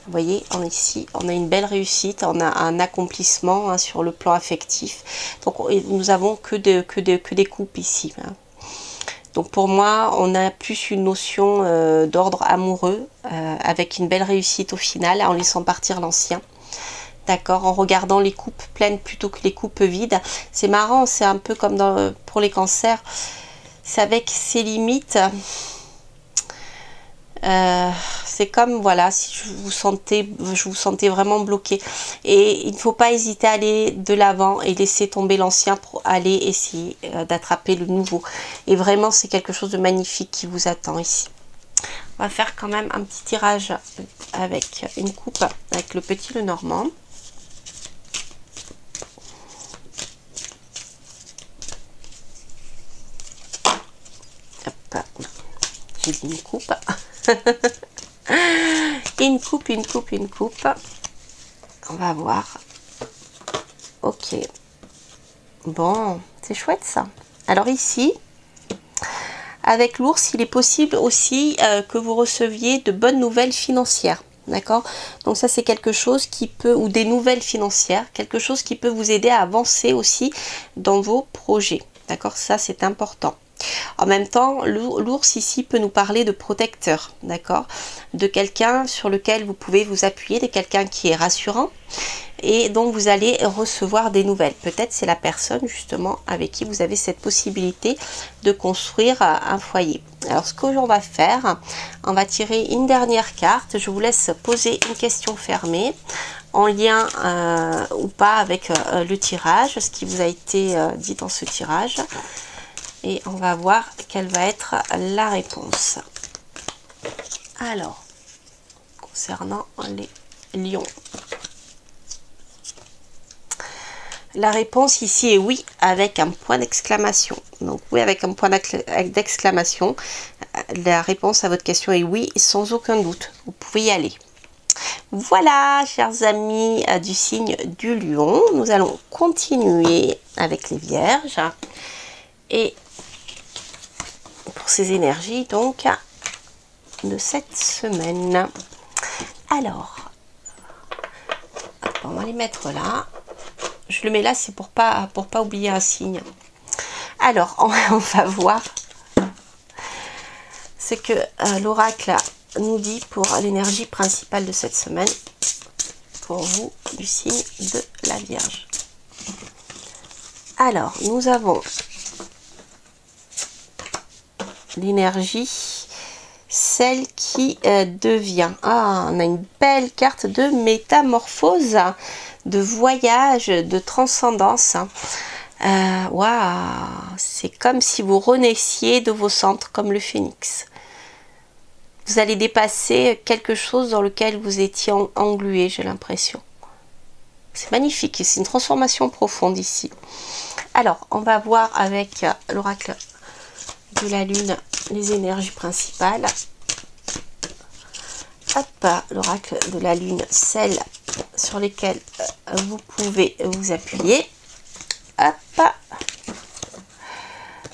Vous voyez, ici, on a une belle réussite, on a un accomplissement, hein, sur le plan affectif. Donc, nous avons que des coupes ici. Hein. Donc, pour moi, on a plus une notion d'ordre amoureux, avec une belle réussite au final, en laissant partir l'ancien. D'accord, en regardant les coupes pleines plutôt que les coupes vides. C'est marrant, c'est un peu comme pour les cancers. C'est avec ses limites. C'est comme, voilà, si je vous sentais vraiment bloqué. Et il ne faut pas hésiter à aller de l'avant et laisser tomber l'ancien pour aller essayer d'attraper le nouveau. Et vraiment, c'est quelque chose de magnifique qui vous attend ici. On va faire quand même un petit tirage avec une coupe, avec le petit Lenormand. Hop, j'ai dit une coupe. une coupe. On va voir. Ok. Bon, c'est chouette ça. Alors ici, avec l'ours, il est possible aussi que vous receviez de bonnes nouvelles financières. D'accord? Donc ça, c'est quelque chose qui peut, ou des nouvelles financières, quelque chose qui peut vous aider à avancer aussi dans vos projets. D'accord? Ça, c'est important. En même temps, l'ours ici peut nous parler de protecteur, d'accord, de quelqu'un sur lequel vous pouvez vous appuyer, de quelqu'un qui est rassurant et dont vous allez recevoir des nouvelles. Peut-être c'est la personne justement avec qui vous avez cette possibilité de construire un foyer. Alors ce qu'on va faire, on va tirer une dernière carte. Je vous laisse poser une question fermée en lien ou pas avec le tirage, ce qui vous a été dit dans ce tirage. Et on va voir quelle va être la réponse. Alors, concernant les lions. La réponse ici est oui avec un point d'exclamation. Donc oui avec un point d'exclamation. La réponse à votre question est oui sans aucun doute. Vous pouvez y aller. Voilà, chers amis du signe du lion. Nous allons continuer avec les vierges. Et pour ces énergies donc de cette semaine. Alors, on va les mettre là. Je le mets là, c'est pour pas oublier un signe. Alors, on va voir ce que l'oracle nous dit pour l'énergie principale de cette semaine pour vous du signe de la Vierge. Alors, nous avons l'énergie, celle qui devient. Ah, on a une belle carte de métamorphose, de voyage, de transcendance. Waouh, c'est comme si vous renaissiez de vos centres comme le phénix. Vous allez dépasser quelque chose dans lequel vous étiez englué, j'ai l'impression. C'est magnifique, c'est une transformation profonde ici. Alors, on va voir avec l'oracle de la lune les énergies principales. Hop, l'oracle de la lune, celles sur lesquelles vous pouvez vous appuyer. Hop,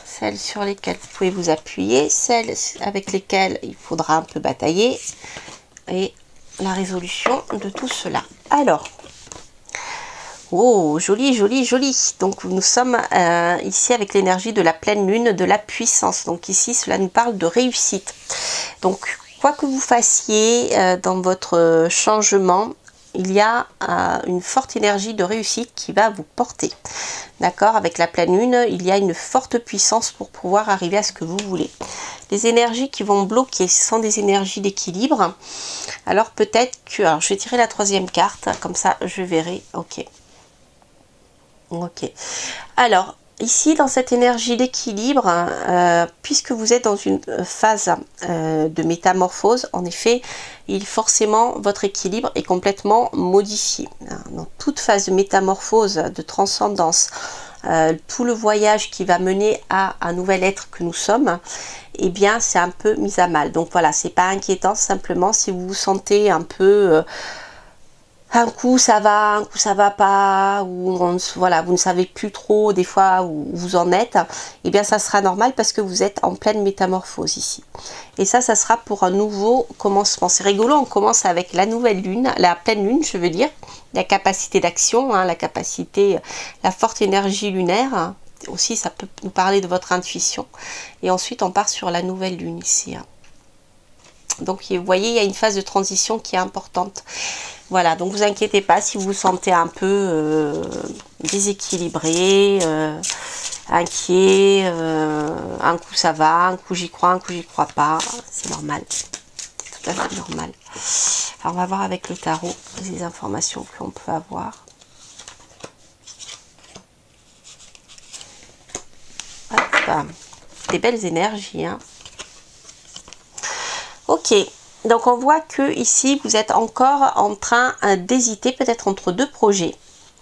celles sur lesquelles vous pouvez vous appuyer, celles avec lesquelles il faudra un peu batailler, et la résolution de tout cela. Alors, Oh, joli, joli, joli. Donc nous sommes ici avec l'énergie de la pleine lune, de la puissance. Donc ici, cela nous parle de réussite. Donc, quoi que vous fassiez dans votre changement, il y a une forte énergie de réussite qui va vous porter. D'accord? Avec la pleine lune, il y a une forte puissance pour pouvoir arriver à ce que vous voulez. Les énergies qui vont bloquer, ce sont des énergies d'équilibre. Alors peut-être que... Alors je vais tirer la troisième carte, comme ça je verrai. Ok. Ok. Alors, ici, dans cette énergie d'équilibre, puisque vous êtes dans une phase de métamorphose, en effet, forcément, votre équilibre est complètement modifié. Dans toute phase de métamorphose, de transcendance, tout le voyage qui va mener à un nouvel être que nous sommes, eh bien, c'est un peu mis à mal. Donc voilà, c'est pas inquiétant, simplement si vous vous sentez un peu... un coup ça va pas, ou voilà, vous ne savez plus trop des fois où vous en êtes, et bien ça sera normal parce que vous êtes en pleine métamorphose ici. Et ça sera pour un nouveau commencement. C'est rigolo, on commence avec la nouvelle lune, la pleine lune, je veux dire, la capacité d'action, hein, la capacité, la forte énergie lunaire. Aussi, ça peut nous parler de votre intuition. Et ensuite, on part sur la nouvelle lune ici. Hein. Donc, vous voyez, il y a une phase de transition qui est importante. Voilà, donc vous inquiétez pas si vous vous sentez un peu déséquilibré, inquiet, un coup ça va, un coup j'y crois, un coup j'y crois pas, c'est normal, c'est tout à fait normal. Alors on va voir avec le tarot les informations qu'on peut avoir. Hop, des belles énergies, hein. Ok. Donc on voit que ici vous êtes encore en train d'hésiter peut-être entre deux projets.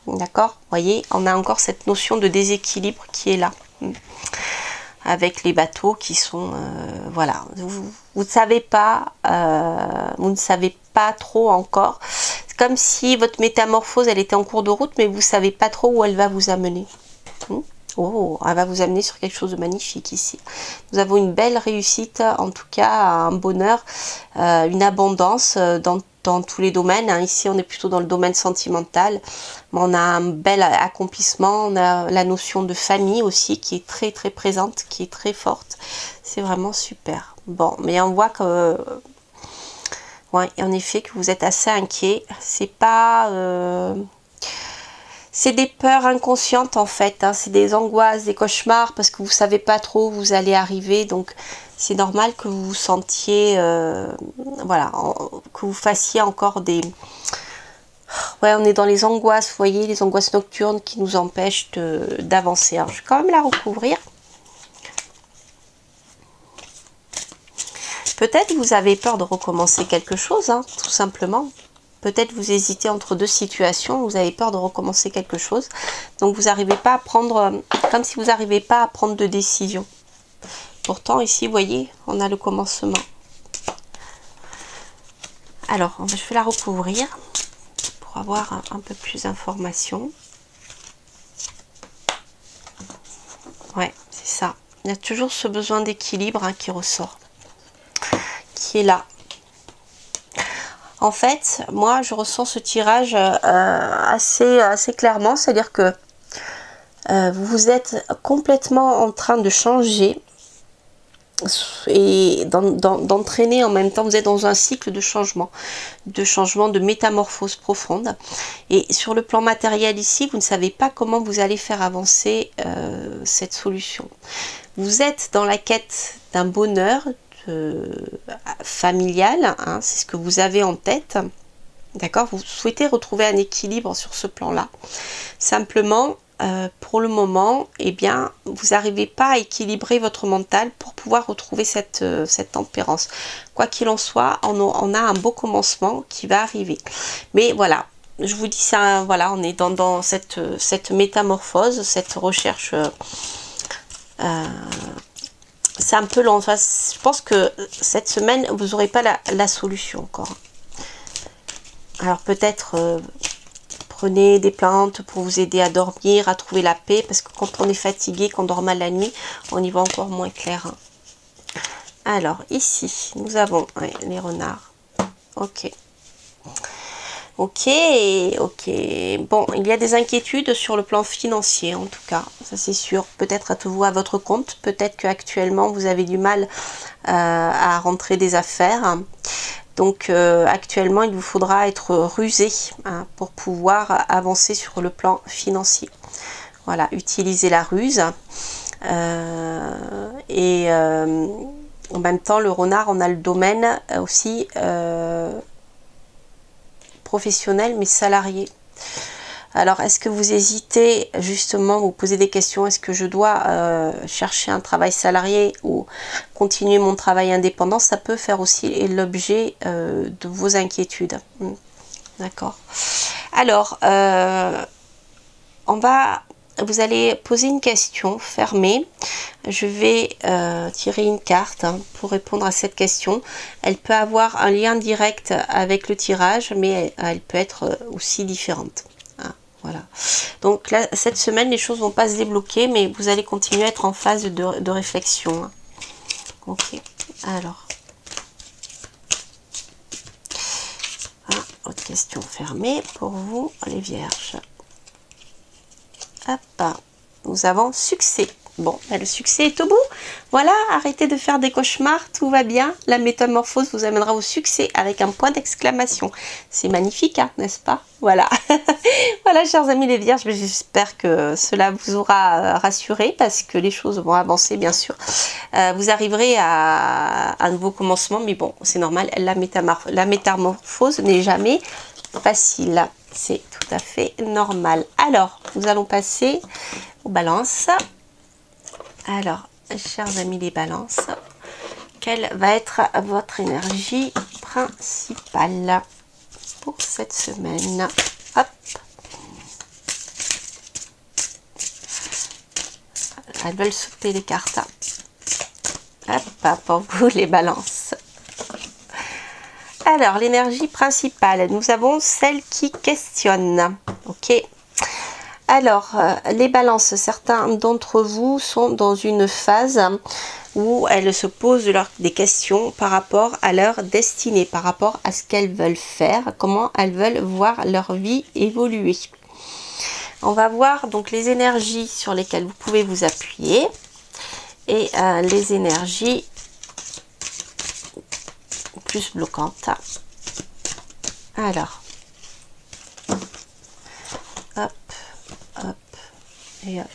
D'accord? Vous voyez, on a encore cette notion de déséquilibre qui est là. Avec les bateaux qui sont... voilà. Vous ne savez pas, vous ne savez pas trop encore. C'est comme si votre métamorphose, elle était en cours de route, mais vous ne savez pas trop où elle va vous amener. Oh, elle va vous amener sur quelque chose de magnifique ici. Nous avons une belle réussite, en tout cas un bonheur, une abondance dans tous les domaines. Hein. Ici, on est plutôt dans le domaine sentimental. Mais on a un bel accomplissement. On a la notion de famille aussi qui est très très présente, qui est très forte. C'est vraiment super. Bon, mais on voit que... ouais, en effet, que vous êtes assez inquiet. C'est pas... c'est des peurs inconscientes en fait, hein. C'est des angoisses, des cauchemars parce que vous savez pas trop où vous allez arriver. Donc c'est normal que vous vous sentiez, voilà, que vous fassiez encore des... Ouais, on est dans les angoisses, vous voyez, les angoisses nocturnes qui nous empêchent d'avancer. Alors je vais quand même la recouvrir. Peut-être vous avez peur de recommencer quelque chose, hein, tout simplement. Peut-être vous hésitez entre deux situations, vous avez peur de recommencer quelque chose. Donc vous n'arrivez pas à prendre, comme si vous n'arrivez pas à prendre de décision. Pourtant ici, vous voyez, on a le commencement. Alors, je vais la recouvrir pour avoir un peu plus d'informations. Ouais, c'est ça. Il y a toujours ce besoin d'équilibre, hein, qui ressort, qui est là. En fait, moi, je ressens ce tirage assez clairement. C'est-à-dire que vous êtes complètement en train de changer et d'entraîner en même temps. Vous êtes dans un cycle de changement, de métamorphose profonde. Et sur le plan matériel ici, vous ne savez pas comment vous allez faire avancer cette solution. Vous êtes dans la quête d'un bonheur familial, hein, c'est ce que vous avez en tête, d'accord? Vous souhaitez retrouver un équilibre sur ce plan-là. Simplement, pour le moment, eh bien, vous n'arrivez pas à équilibrer votre mental pour pouvoir retrouver cette tempérance. Quoi qu'il en soit, on a un beau commencement qui va arriver. Mais voilà, je vous dis ça, voilà, on est dans cette métamorphose, cette recherche... c'est un peu long. Enfin, je pense que cette semaine, vous n'aurez pas la solution encore. Alors peut-être prenez des plantes pour vous aider à dormir, à trouver la paix. Parce que quand on est fatigué, qu'on dort mal la nuit, on y voit encore moins clair. Hein. Alors ici, nous avons les renards. Ok. Ok, ok. Bon, il y a des inquiétudes sur le plan financier, en tout cas, ça c'est sûr. Peut-être êtes-vous à votre compte, peut-être qu'actuellement vous avez du mal à rentrer des affaires. Donc actuellement, il vous faudra être rusé hein, pour pouvoir avancer sur le plan financier. Voilà, utiliser la ruse. En même temps, le renard, on a le domaine aussi professionnel mais salarié. Alors, est-ce que vous hésitez justement, vous posez des questions, est-ce que je dois chercher un travail salarié ou continuer mon travail indépendant? Ça peut faire aussi l'objet de vos inquiétudes. D'accord. Alors, vous allez poser une question fermée. Je vais tirer une carte hein, pour répondre à cette question. Elle peut avoir un lien direct avec le tirage, mais elle peut être aussi différente. Hein, voilà. Donc là, cette semaine, les choses vont pas se débloquer, mais vous allez continuer à être en phase de réflexion. Hein. Ok. Alors. Autre question fermée pour vous, les vierges. Hop, nous avons succès. Bon, le succès est au bout. Voilà, arrêtez de faire des cauchemars, tout va bien. La métamorphose vous amènera au succès avec un point d'exclamation. C'est magnifique, hein, n'est-ce pas? Voilà. Voilà, chers amis les vierges, j'espère que cela vous aura rassuré parce que les choses vont avancer, bien sûr. Vous arriverez à un nouveau commencement, mais bon, c'est normal. La métamorphose n'est jamais facile. C'est tout à fait normal. Alors, nous allons passer aux balances. Alors, chers amis les balances, quelle va être votre énergie principale pour cette semaine? Hop. Elles veulent sauter les cartes. Hop, pour vous les balances. Alors, l'énergie principale, nous avons celle qui questionne. Ok. Alors, les balances, certains d'entre vous sont dans une phase où elles se posent des questions par rapport à leur destinée, par rapport à ce qu'elles veulent faire, comment elles veulent voir leur vie évoluer. On va voir donc les énergies sur lesquelles vous pouvez vous appuyer et les énergies plus bloquantes. Alors, hop, hop et hop.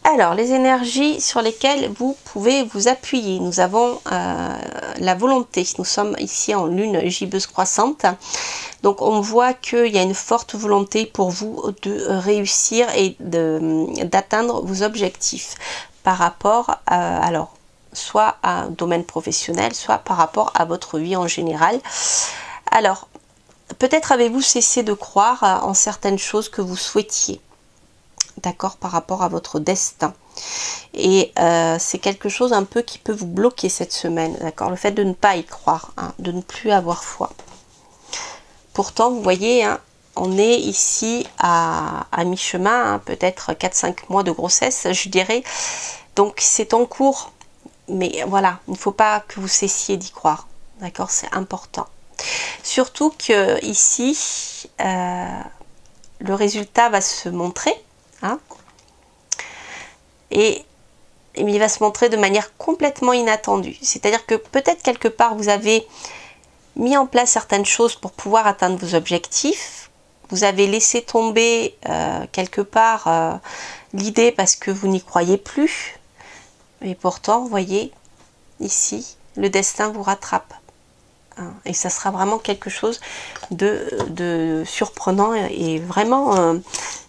Alors, les énergies sur lesquelles vous pouvez vous appuyer. Nous avons la volonté. Nous sommes ici en lune gibbeuse croissante. Donc, on voit qu'il y a une forte volonté pour vous de réussir et d'atteindre vos objectifs par rapport à, alors, soit à un domaine professionnel, soit par rapport à votre vie en général. Alors, peut-être avez-vous cessé de croire en certaines choses que vous souhaitiez. D'accord, par rapport à votre destin. Et c'est quelque chose un peu qui peut vous bloquer cette semaine. D'accord, le fait de ne pas y croire, hein, de ne plus avoir foi. Pourtant, vous voyez, hein, on est ici à mi-chemin, hein, peut-être 4-5 mois de grossesse, je dirais. Donc, c'est en cours. Mais voilà, il ne faut pas que vous cessiez d'y croire. D'accord, c'est important. Surtout que ici, le résultat va se montrer. Hein, et il va se montrer de manière complètement inattendue. C'est-à-dire que peut-être quelque part vous avez mis en place certaines choses pour pouvoir atteindre vos objectifs. Vous avez laissé tomber quelque part l'idée parce que vous n'y croyez plus. Et pourtant, vous voyez, ici, le destin vous rattrape. Et ça sera vraiment quelque chose de surprenant et vraiment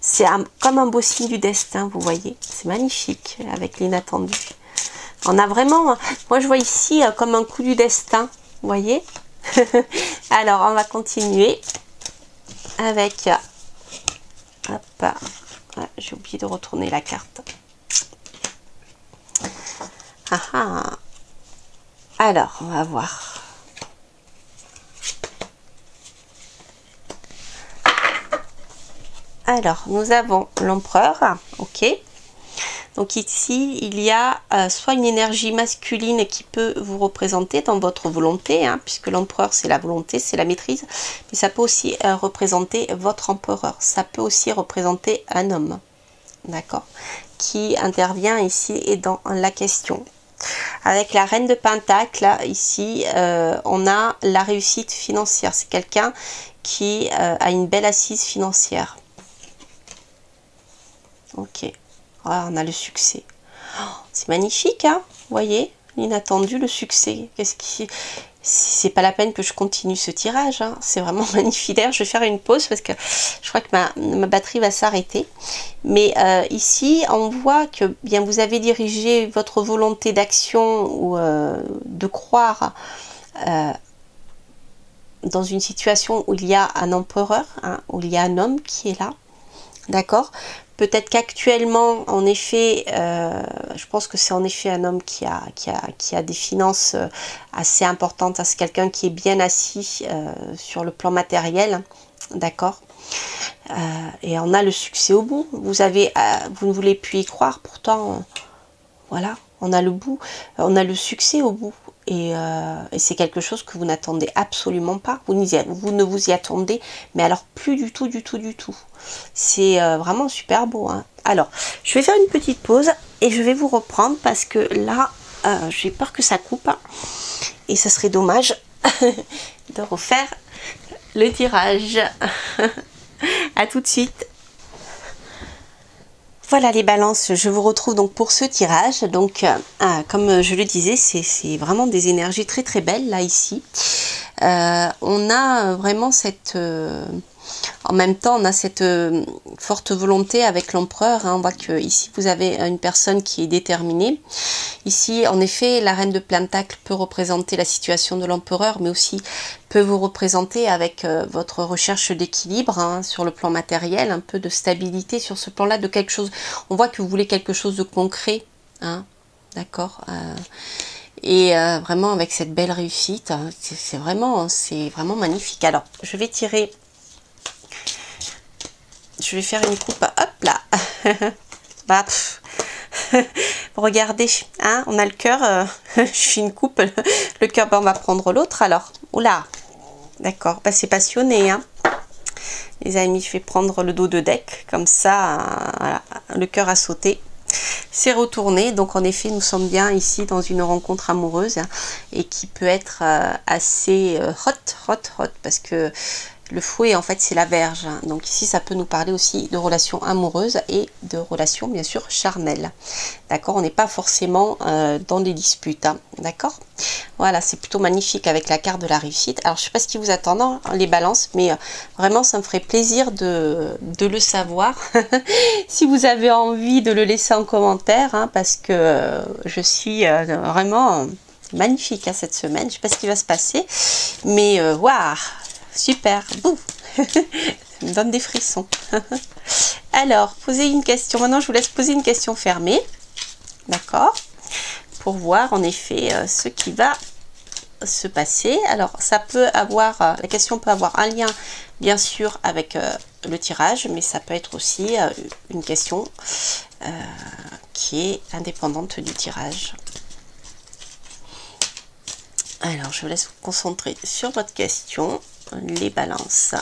c'est comme un beau signe du destin, vous voyez, c'est magnifique avec l'inattendu. On a vraiment, moi je vois ici comme un coup du destin, vous voyez. Alors on va continuer avec, hop, j'ai oublié de retourner la carte. Alors on va voir. Alors, nous avons l'empereur, ok. Donc ici, il y a soit une énergie masculine qui peut vous représenter dans votre volonté, hein, puisque l'empereur c'est la volonté, c'est la maîtrise, mais ça peut aussi représenter votre empereur, ça peut aussi représenter un homme, d'accord, qui intervient ici et dans la question. Avec la reine de Pentacle, ici, on a la réussite financière, c'est quelqu'un qui a une belle assise financière. Ok. Ah, on a le succès. Oh, c'est magnifique, hein, vous voyez, l'inattendu, le succès. Qu'est-ce qui... C'est pas la peine que je continue ce tirage, hein. C'est vraiment magnifique. D'ailleurs, je vais faire une pause parce que je crois que ma batterie va s'arrêter. Mais ici, on voit que bien vous avez dirigé votre volonté d'action ou de croire dans une situation où il y a un empereur, hein, où il y a un homme qui est là, d'accord. Peut-être qu'actuellement, en effet, je pense que c'est en effet un homme qui a des finances assez importantes. C'est quelqu'un qui est bien assis sur le plan matériel, d'accord. Et on a le succès au bout. Vous ne voulez plus y croire, pourtant, voilà, on a le bout, on a le succès au bout. Et c'est quelque chose que vous n'attendez absolument pas. Vous ne vous y attendez, mais alors plus du tout, du tout, du tout. C'est vraiment super beau, hein. Alors, je vais faire une petite pause et je vais vous reprendre parce que là, j'ai peur que ça coupe. Et ça serait dommage de refaire le tirage. À tout de suite. Voilà les balances, je vous retrouve donc pour ce tirage. Donc comme je le disais, c'est vraiment des énergies très très belles là ici. On a vraiment cette... en même temps, on a cette forte volonté avec l'empereur, hein. On voit que ici vous avez une personne qui est déterminée. Ici, en effet, la reine de Pentacle peut représenter la situation de l'empereur, mais aussi peut vous représenter avec votre recherche d'équilibre, hein, sur le plan matériel, un peu de stabilité sur ce plan-là, de quelque chose. On voit que vous voulez quelque chose de concret, hein, d'accord. Et vraiment avec cette belle réussite, hein, c'est vraiment magnifique. Alors, je vais tirer. Je vais faire une coupe, hop là. Bah, regardez, hein, on a le cœur, je fais une coupe, le cœur, bah, on va prendre l'autre alors. Oula, d'accord, bah, c'est passionné, hein. Les amis, je vais prendre le dos de deck, comme ça, voilà, le cœur a sauté. C'est retourné, donc en effet, nous sommes bien ici dans une rencontre amoureuse, hein, et qui peut être assez hot, parce que le fouet, en fait, c'est la Vierge. Donc ici, ça peut nous parler aussi de relations amoureuses et de relations, bien sûr, charnelles. D'accord, on n'est pas forcément dans des disputes. Hein. D'accord. Voilà, c'est plutôt magnifique avec la carte de la réussite. Alors, je ne sais pas ce qui vous attend, hein, les balances, mais vraiment, ça me ferait plaisir de le savoir. Si vous avez envie de le laisser en commentaire, hein, parce que je suis vraiment magnifique, hein, cette semaine. Je ne sais pas ce qui va se passer, mais waouh, super, bouh. Ça me donne des frissons. Alors, posez une question. Maintenant, je vous laisse poser une question fermée. D'accord. Pour voir, en effet, ce qui va se passer. Alors, ça peut avoir... la question peut avoir un lien, bien sûr, avec le tirage. Mais ça peut être aussi une question qui est indépendante du tirage. Alors, je vous laisse vous concentrer sur votre question. Les balances.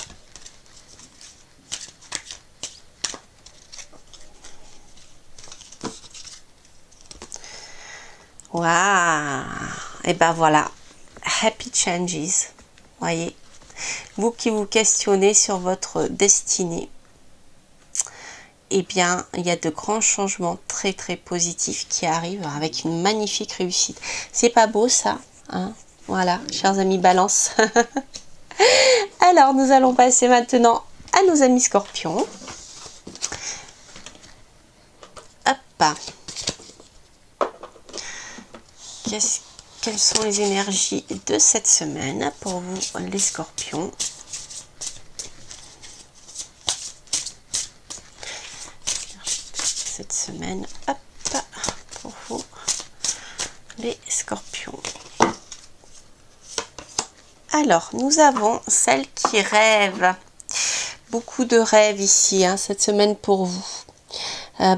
Waouh! Et ben voilà, happy changes. Voyez, vous qui vous questionnez sur votre destinée, eh bien, il y a de grands changements très très positifs qui arrivent avec une magnifique réussite. C'est pas beau ça, hein? Voilà, chers amis Balance. Alors, nous allons passer maintenant à nos amis Scorpions. Hop. Quelles sont les énergies de cette semaine pour vous, les Scorpions? Cette semaine, hop, pour vous, les Scorpions. Alors, nous avons celle qui rêve. Beaucoup de rêves ici, hein, cette semaine pour vous.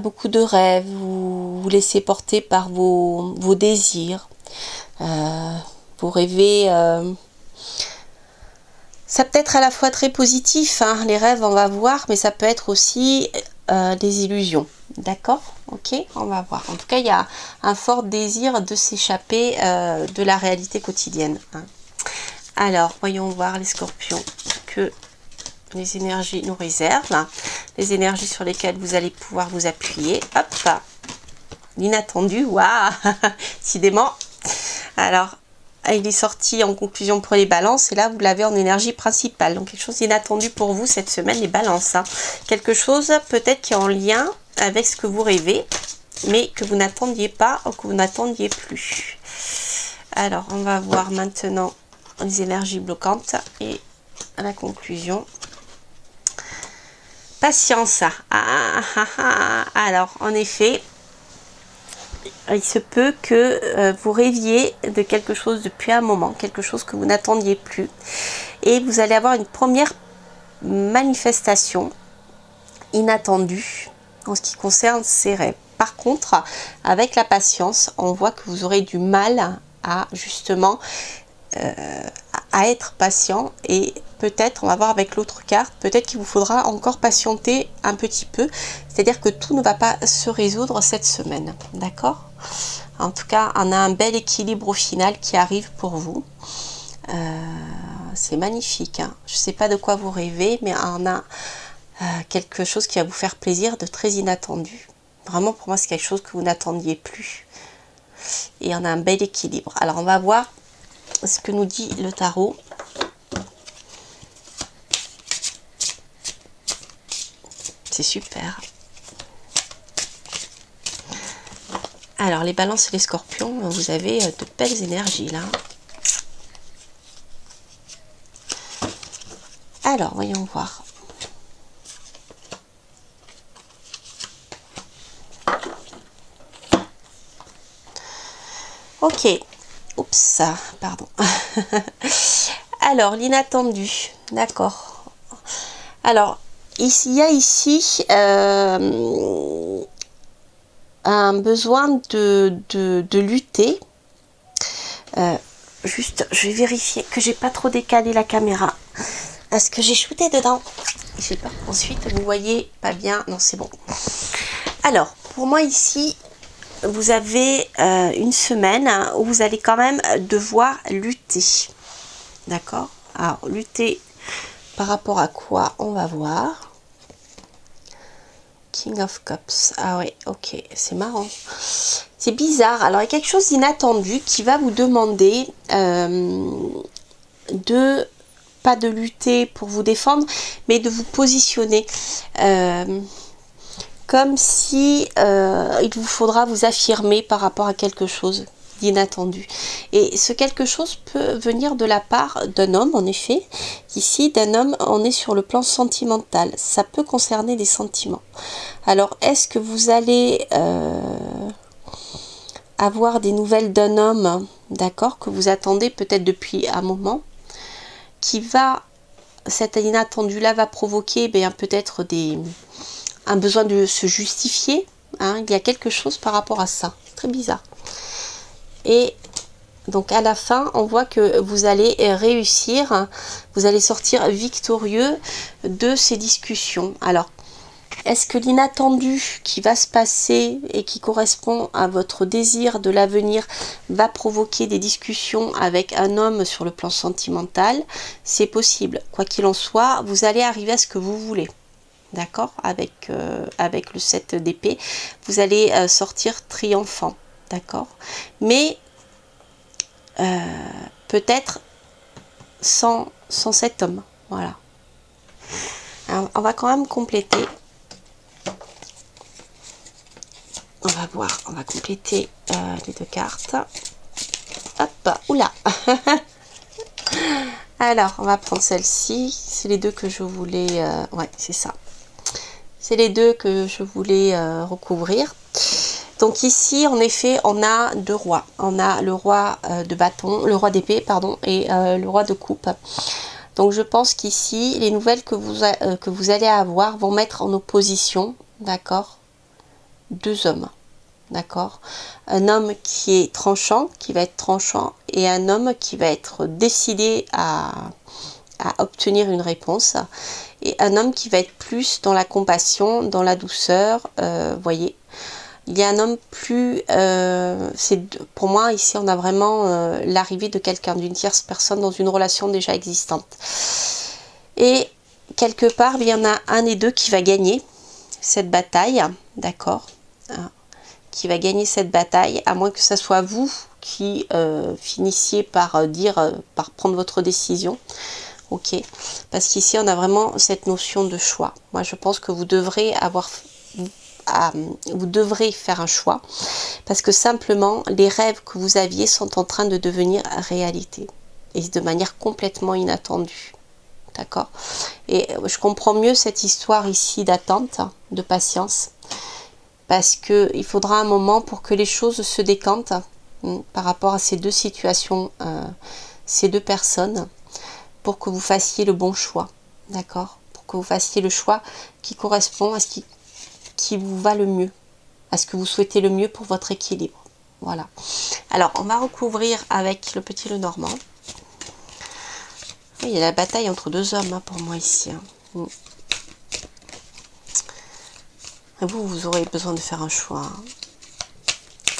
beaucoup de rêves, vous vous laissez porter par vos désirs, vous rêvez, ça peut être à la fois très positif, hein, les rêves on va voir, mais ça peut être aussi des illusions, d'accord? Ok, on va voir. En tout cas, il y a un fort désir de s'échapper de la réalité quotidienne, hein. Alors, voyons voir les scorpions que les énergies nous réservent, les énergies sur lesquelles vous allez pouvoir vous appuyer. Hop, l'inattendu, waouh, décidément. Alors, il est sorti en conclusion pour les balances et là vous l'avez en énergie principale. Donc quelque chose d'inattendu pour vous cette semaine, les balances, hein. Quelque chose peut-être qui est en lien avec ce que vous rêvez, mais que vous n'attendiez pas ou que vous n'attendiez plus. Alors, on va voir maintenant les énergies bloquantes et à la conclusion. Patience. Alors, en effet, il se peut que vous rêviez de quelque chose depuis un moment, quelque chose que vous n'attendiez plus. Et vous allez avoir une première manifestation inattendue en ce qui concerne ces rêves. Par contre, avec la patience, on voit que vous aurez du mal à justement à être patient, et peut-être, on va voir avec l'autre carte, peut-être qu'il vous faudra encore patienter un petit peu, c'est-à-dire que tout ne va pas se résoudre cette semaine, d'accord? En tout cas, on a un bel équilibre au final qui arrive pour vous. C'est magnifique, hein. Je ne sais pas de quoi vous rêvez, mais on a quelque chose qui va vous faire plaisir, de très inattendu. Vraiment, pour moi, c'est quelque chose que vous n'attendiez plus. Et on a un bel équilibre. Alors, on va voir ce que nous dit le tarot. C'est super. Alors, les balances et les scorpions, vous avez de belles énergies là. Alors, voyons voir. Ok. Oups, pardon. Alors, l'inattendu. D'accord. Alors, il y a ici un besoin de lutter. Juste, je vais vérifier que j'ai pas trop décalé la caméra. Est-ce que j'ai shooté dedans? Je sais pas. Ensuite, vous voyez pas bien. Non, c'est bon. Alors, pour moi ici, vous avez une semaine où vous allez quand même devoir lutter. D'accord? Alors, lutter par rapport à quoi? On va voir. King of Cups. Ah ouais, ok, c'est marrant. C'est bizarre. Alors, il y a quelque chose d'inattendu qui va vous demander pas de lutter pour vous défendre, mais de vous positionner. Comme si il vous faudra vous affirmer par rapport à quelque chose d'inattendu. Et ce quelque chose peut venir de la part d'un homme, en effet. Ici, d'un homme, on est sur le plan sentimental. Ça peut concerner des sentiments. Alors, est-ce que vous allez avoir des nouvelles d'un homme, d'accord, que vous attendez peut-être depuis un moment, qui va, cet inattendu-là va provoquer peut-être un besoin de se justifier, hein, il y a quelque chose par rapport à ça, très bizarre. Et donc à la fin, on voit que vous allez réussir, hein, vous allez sortir victorieux de ces discussions. Alors, est-ce que l'inattendu qui va se passer et qui correspond à votre désir de l'avenir va provoquer des discussions avec un homme sur le plan sentimental? C'est possible. Quoi qu'il en soit, vous allez arriver à ce que vous voulez. D'accord, avec le 7 d'épée, vous allez sortir triomphant, d'accord, mais peut-être sans cet homme, voilà. Alors, on va quand même compléter. On va voir, on va compléter les deux cartes. Hop, oula. Alors, on va prendre celle-ci. C'est les deux que je voulais... ouais, c'est ça. C'est les deux que je voulais recouvrir. Donc ici, en effet, on a deux rois. On a le roi de bâton, le roi d'épée, pardon, et le roi de coupe. Donc je pense qu'ici, les nouvelles que vous allez avoir vont mettre en opposition, d'accord, deux hommes. D'accord? Un homme qui est tranchant, qui va être tranchant, et un homme qui va être décidé à obtenir une réponse, et un homme qui va être plus dans la compassion, dans la douceur, voyez. Il y a un homme plus... pour moi, ici, on a vraiment l'arrivée de quelqu'un, d'une tierce personne dans une relation déjà existante. Et quelque part, il y en a un des deux qui va gagner cette bataille, d'accord, qui va gagner cette bataille, à moins que ce soit vous qui finissiez par par prendre votre décision. Ok, parce qu'ici, on a vraiment cette notion de choix. Moi, je pense que vous devrez vous devrez faire un choix, parce que simplement les rêves que vous aviez sont en train de devenir réalité, et de manière complètement inattendue. D'accord? Et je comprends mieux cette histoire ici d'attente, de patience, parce que il faudra un moment pour que les choses se décantent par rapport à ces deux situations, ces deux personnes, pour que vous fassiez le bon choix. D'accord? Pour que vous fassiez le choix qui correspond à ce qui vous va le mieux, à ce que vous souhaitez le mieux pour votre équilibre. Voilà. Alors, on va recouvrir avec le petit Lenormand. Il y a la bataille entre deux hommes pour moi ici. Vous aurez besoin de faire un choix.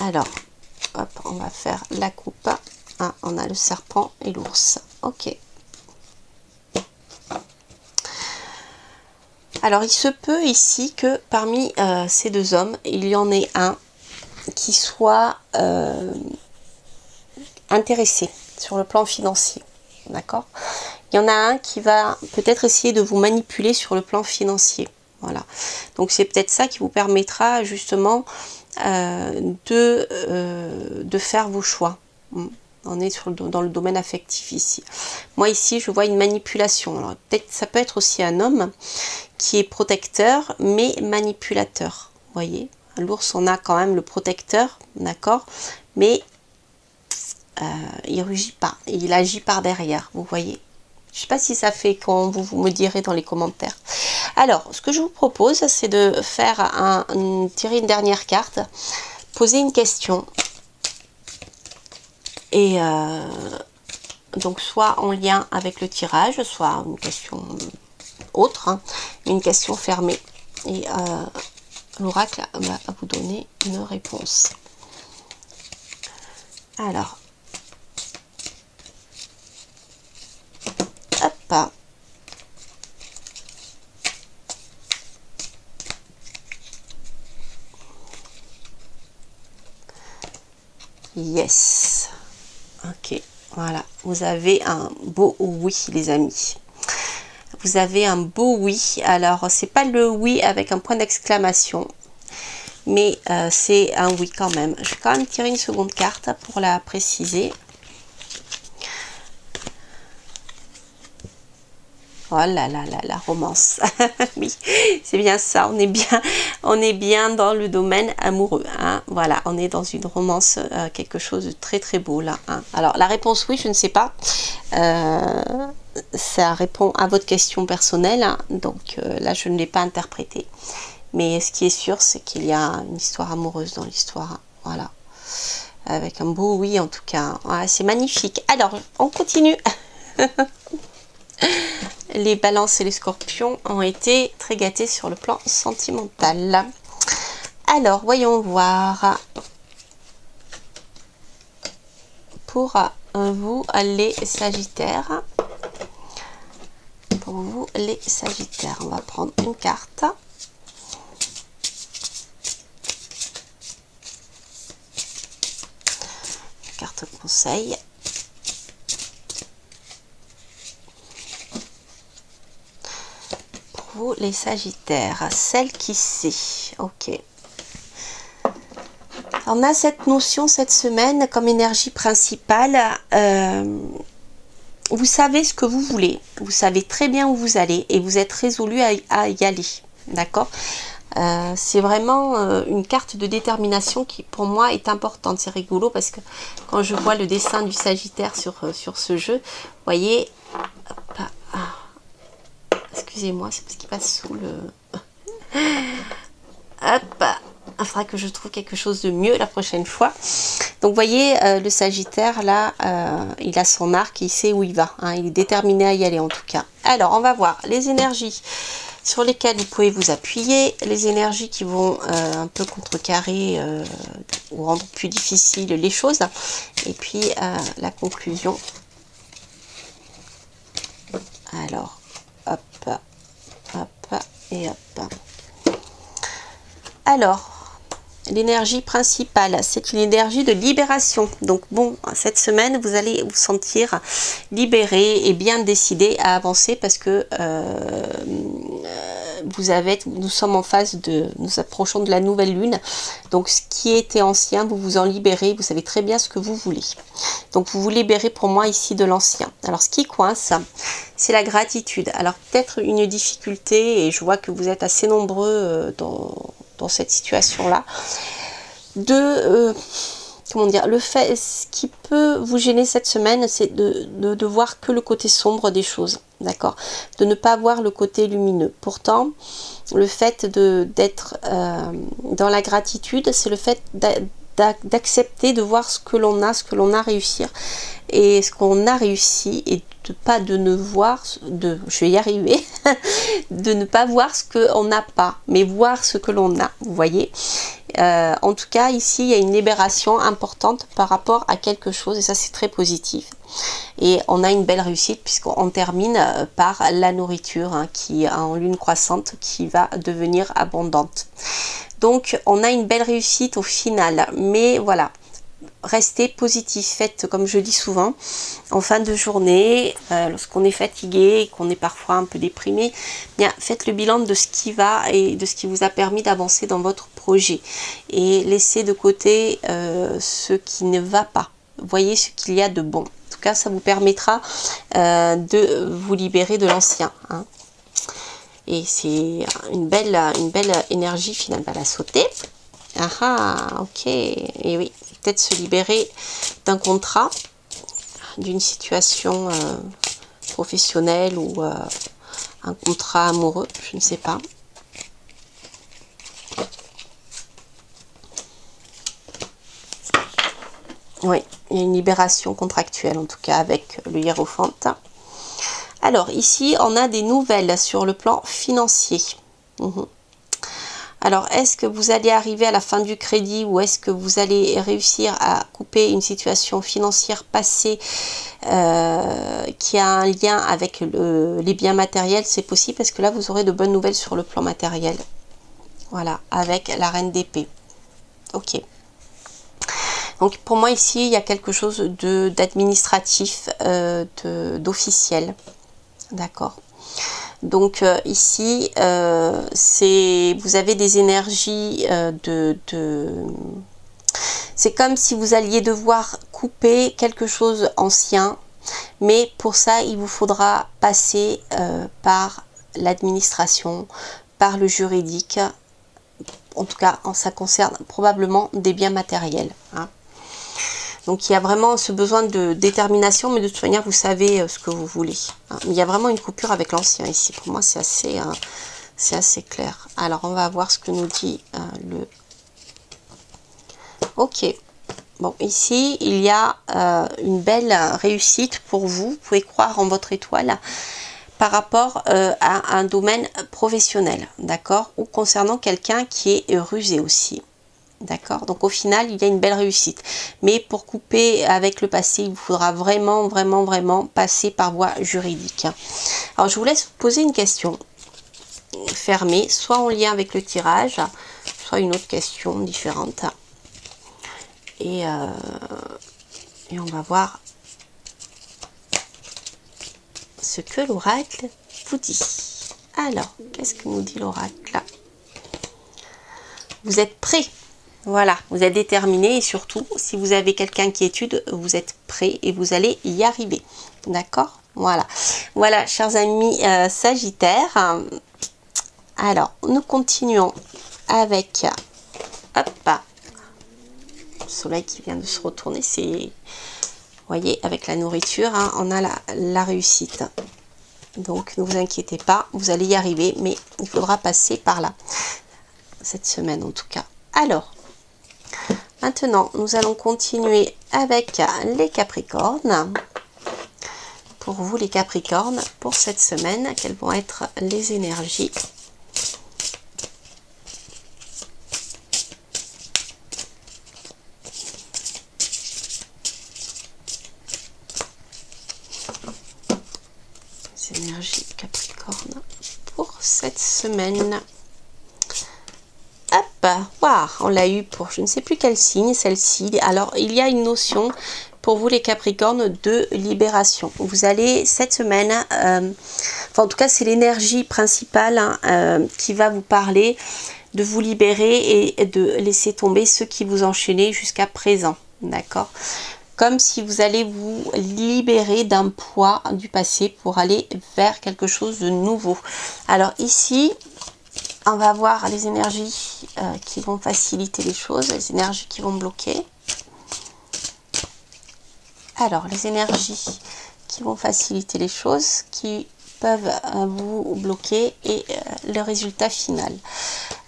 Alors, hop, on va faire la coupe. Ah, on a le serpent et l'ours. Ok. Alors, il se peut ici que parmi ces deux hommes, il y en ait un qui soit intéressé sur le plan financier. D'accord? Il y en a un qui va peut-être essayer de vous manipuler sur le plan financier. Voilà. Donc, c'est peut-être ça qui vous permettra justement de faire vos choix. On est dans le domaine affectif ici. Moi ici, je vois une manipulation. Alors peut-être ça peut être aussi un homme qui est protecteur, mais manipulateur. Vous voyez, l'ours, on a quand même le protecteur, d'accord, mais il rugit pas, il agit par derrière. Vous voyez. Je ne sais pas si ça fait quand vous me direz dans les commentaires. Alors, ce que je vous propose, c'est de faire tirer une dernière carte, poser une question. Et donc soit en lien avec le tirage, soit une question autre, hein, une question fermée. Et l'oracle va vous donner une réponse. Alors, hop. Yes. Ok, voilà. Vous avez un beau oui, les amis. Vous avez un beau oui. Alors, c'est pas le oui avec un point d'exclamation, mais c'est un oui quand même. Je vais quand même tirer une seconde carte pour la préciser. Oh là là là, la romance. Oui, c'est bien ça. On est bien dans le domaine amoureux. Hein. Voilà, on est dans une romance, quelque chose de très très beau là. Hein. Alors la réponse oui, je ne sais pas. Ça répond à votre question personnelle. Hein. Donc là, je ne l'ai pas interprété. Mais ce qui est sûr, c'est qu'il y a une histoire amoureuse dans l'histoire. Voilà, avec un beau oui en tout cas. Voilà, c'est magnifique. Alors, on continue. Les balances et les scorpions ont été très gâtés sur le plan sentimental. Alors, voyons voir. Pour vous, les sagittaires. Pour vous, les sagittaires. On va prendre une carte. Une carte conseil. Les sagittaires, celle qui sait. Ok. On a cette notion cette semaine comme énergie principale. Vous savez ce que vous voulez. Vous savez très bien où vous allez et vous êtes résolu à y aller. D'accord? C'est vraiment une carte de détermination qui pour moi est importante. C'est rigolo parce que quand je vois le dessin du Sagittaire sur ce jeu, vous voyez, excusez-moi, c'est parce qu'il passe sous le... Hop, Il faudra que je trouve quelque chose de mieux la prochaine fois. Donc, vous voyez, le Sagittaire, là, il a son arc, il sait où il va. Hein, il est déterminé à y aller, en tout cas. Alors, on va voir les énergies sur lesquelles vous pouvez vous appuyer, les énergies qui vont un peu contrecarrer ou rendre plus difficile les choses. Et puis, la conclusion. Alors, hop, hop, et hop. Alors, l'énergie principale, c'est une énergie de libération. Donc bon, cette semaine, vous allez vous sentir libéré et bien décidé à avancer parce que nous sommes en phase nous approchons de la nouvelle lune. Donc ce qui était ancien, vous vous en libérez, vous savez très bien ce que vous voulez. Donc vous vous libérez pour moi ici de l'ancien. Alors ce qui coince, c'est la gratitude. Alors peut-être une difficulté, et je vois que vous êtes assez nombreux dans cette situation-là, comment dire, ce qui peut vous gêner cette semaine, c'est de voir que le côté sombre des choses, d'accord, de ne pas voir le côté lumineux. Pourtant, le fait d'être dans la gratitude, c'est le fait d'accepter de voir ce que l'on a réussi, et ce qu'on a réussi, et de ne voir, je vais y arriver, de ne pas voir ce qu'on n'a pas, mais voir ce que l'on a, vous voyez. En tout cas, ici, il y a une libération importante par rapport à quelque chose, et ça, c'est très positif. Et on a une belle réussite, puisqu'on termine par la nourriture, hein, qui est en lune croissante, qui va devenir abondante. Donc, on a une belle réussite au final, mais voilà. Restez positif, faites comme je dis souvent en fin de journée, lorsqu'on est fatigué et qu'on est parfois un peu déprimé, bien faites le bilan de ce qui va et de ce qui vous a permis d'avancer dans votre projet, et laissez de côté ce qui ne va pas. Voyez ce qu'il y a de bon. En tout cas, ça vous permettra de vous libérer de l'ancien, hein. Et c'est une belle énergie finalement à sauter. Ah, ok, et oui, peut-être se libérer d'un contrat, d'une situation professionnelle ou un contrat amoureux, je ne sais pas. Oui, il y a une libération contractuelle en tout cas avec le Hiérophant. Alors ici, on a des nouvelles sur le plan financier. Alors, est-ce que vous allez arriver à la fin du crédit, ou est-ce que vous allez réussir à couper une situation financière passée qui a un lien avec les biens matériels? C'est possible, parce que là, vous aurez de bonnes nouvelles sur le plan matériel. Voilà, avec la reine d'épée. Ok. Donc, pour moi, ici, il y a quelque chose d'administratif, d'officiel. D'accord. Donc ici, vous avez des énergies c'est comme si vous alliez devoir couper quelque chose ancien, mais pour ça, il vous faudra passer par l'administration, par le juridique. En tout cas, ça concerne probablement des biens matériels, hein. Donc il y a vraiment ce besoin de détermination, mais de toute manière, vous savez ce que vous voulez, hein. Il y a vraiment une coupure avec l'ancien ici. Pour moi, c'est assez clair. Alors, on va voir ce que nous dit Ok. Bon, ici, il y a une belle réussite pour vous. Vous pouvez croire en votre étoile par rapport à un domaine professionnel, d'accord, ou concernant quelqu'un qui est rusé aussi. D'accord, donc au final, il y a une belle réussite. Mais pour couper avec le passé, il vous faudra vraiment passer par voie juridique. Alors, je vous laisse poser une question fermée, soit en lien avec le tirage, soit une autre question différente. Et on va voir ce que l'oracle vous dit. Alors, qu'est-ce que nous dit l'oracle? Vous êtes prêt. Voilà, vous êtes déterminé, et surtout, si vous avez quelqu'un qui étude, vous êtes prêt et vous allez y arriver. D'accord? Voilà. Voilà, chers amis Sagittaires. Alors, nous continuons avec... Hop, le soleil qui vient de se retourner. C'est... Vous voyez, avec la nourriture, hein, on a la réussite. Donc, ne vous inquiétez pas, vous allez y arriver, mais il faudra passer par là. Cette semaine, en tout cas. Alors, maintenant, nous allons continuer avec les Capricornes. Pour vous, les Capricornes, pour cette semaine, quelles vont être les énergies? Les énergies Capricorne pour cette semaine. Hop, wow, on l'a eu pour je ne sais plus quel signe, celle-ci. Alors, il y a une notion pour vous les Capricornes de libération. Vous allez cette semaine, enfin en tout cas c'est l'énergie principale hein, qui va vous parler de vous libérer et de laisser tomber ceux qui vous enchaînaient jusqu'à présent. D'accord? Comme si vous allez vous libérer d'un poids du passé pour aller vers quelque chose de nouveau. Alors ici, on va voir les énergies qui vont faciliter les choses, les énergies qui vont bloquer. Alors, les énergies qui vont faciliter les choses, qui peuvent vous bloquer et le résultat final.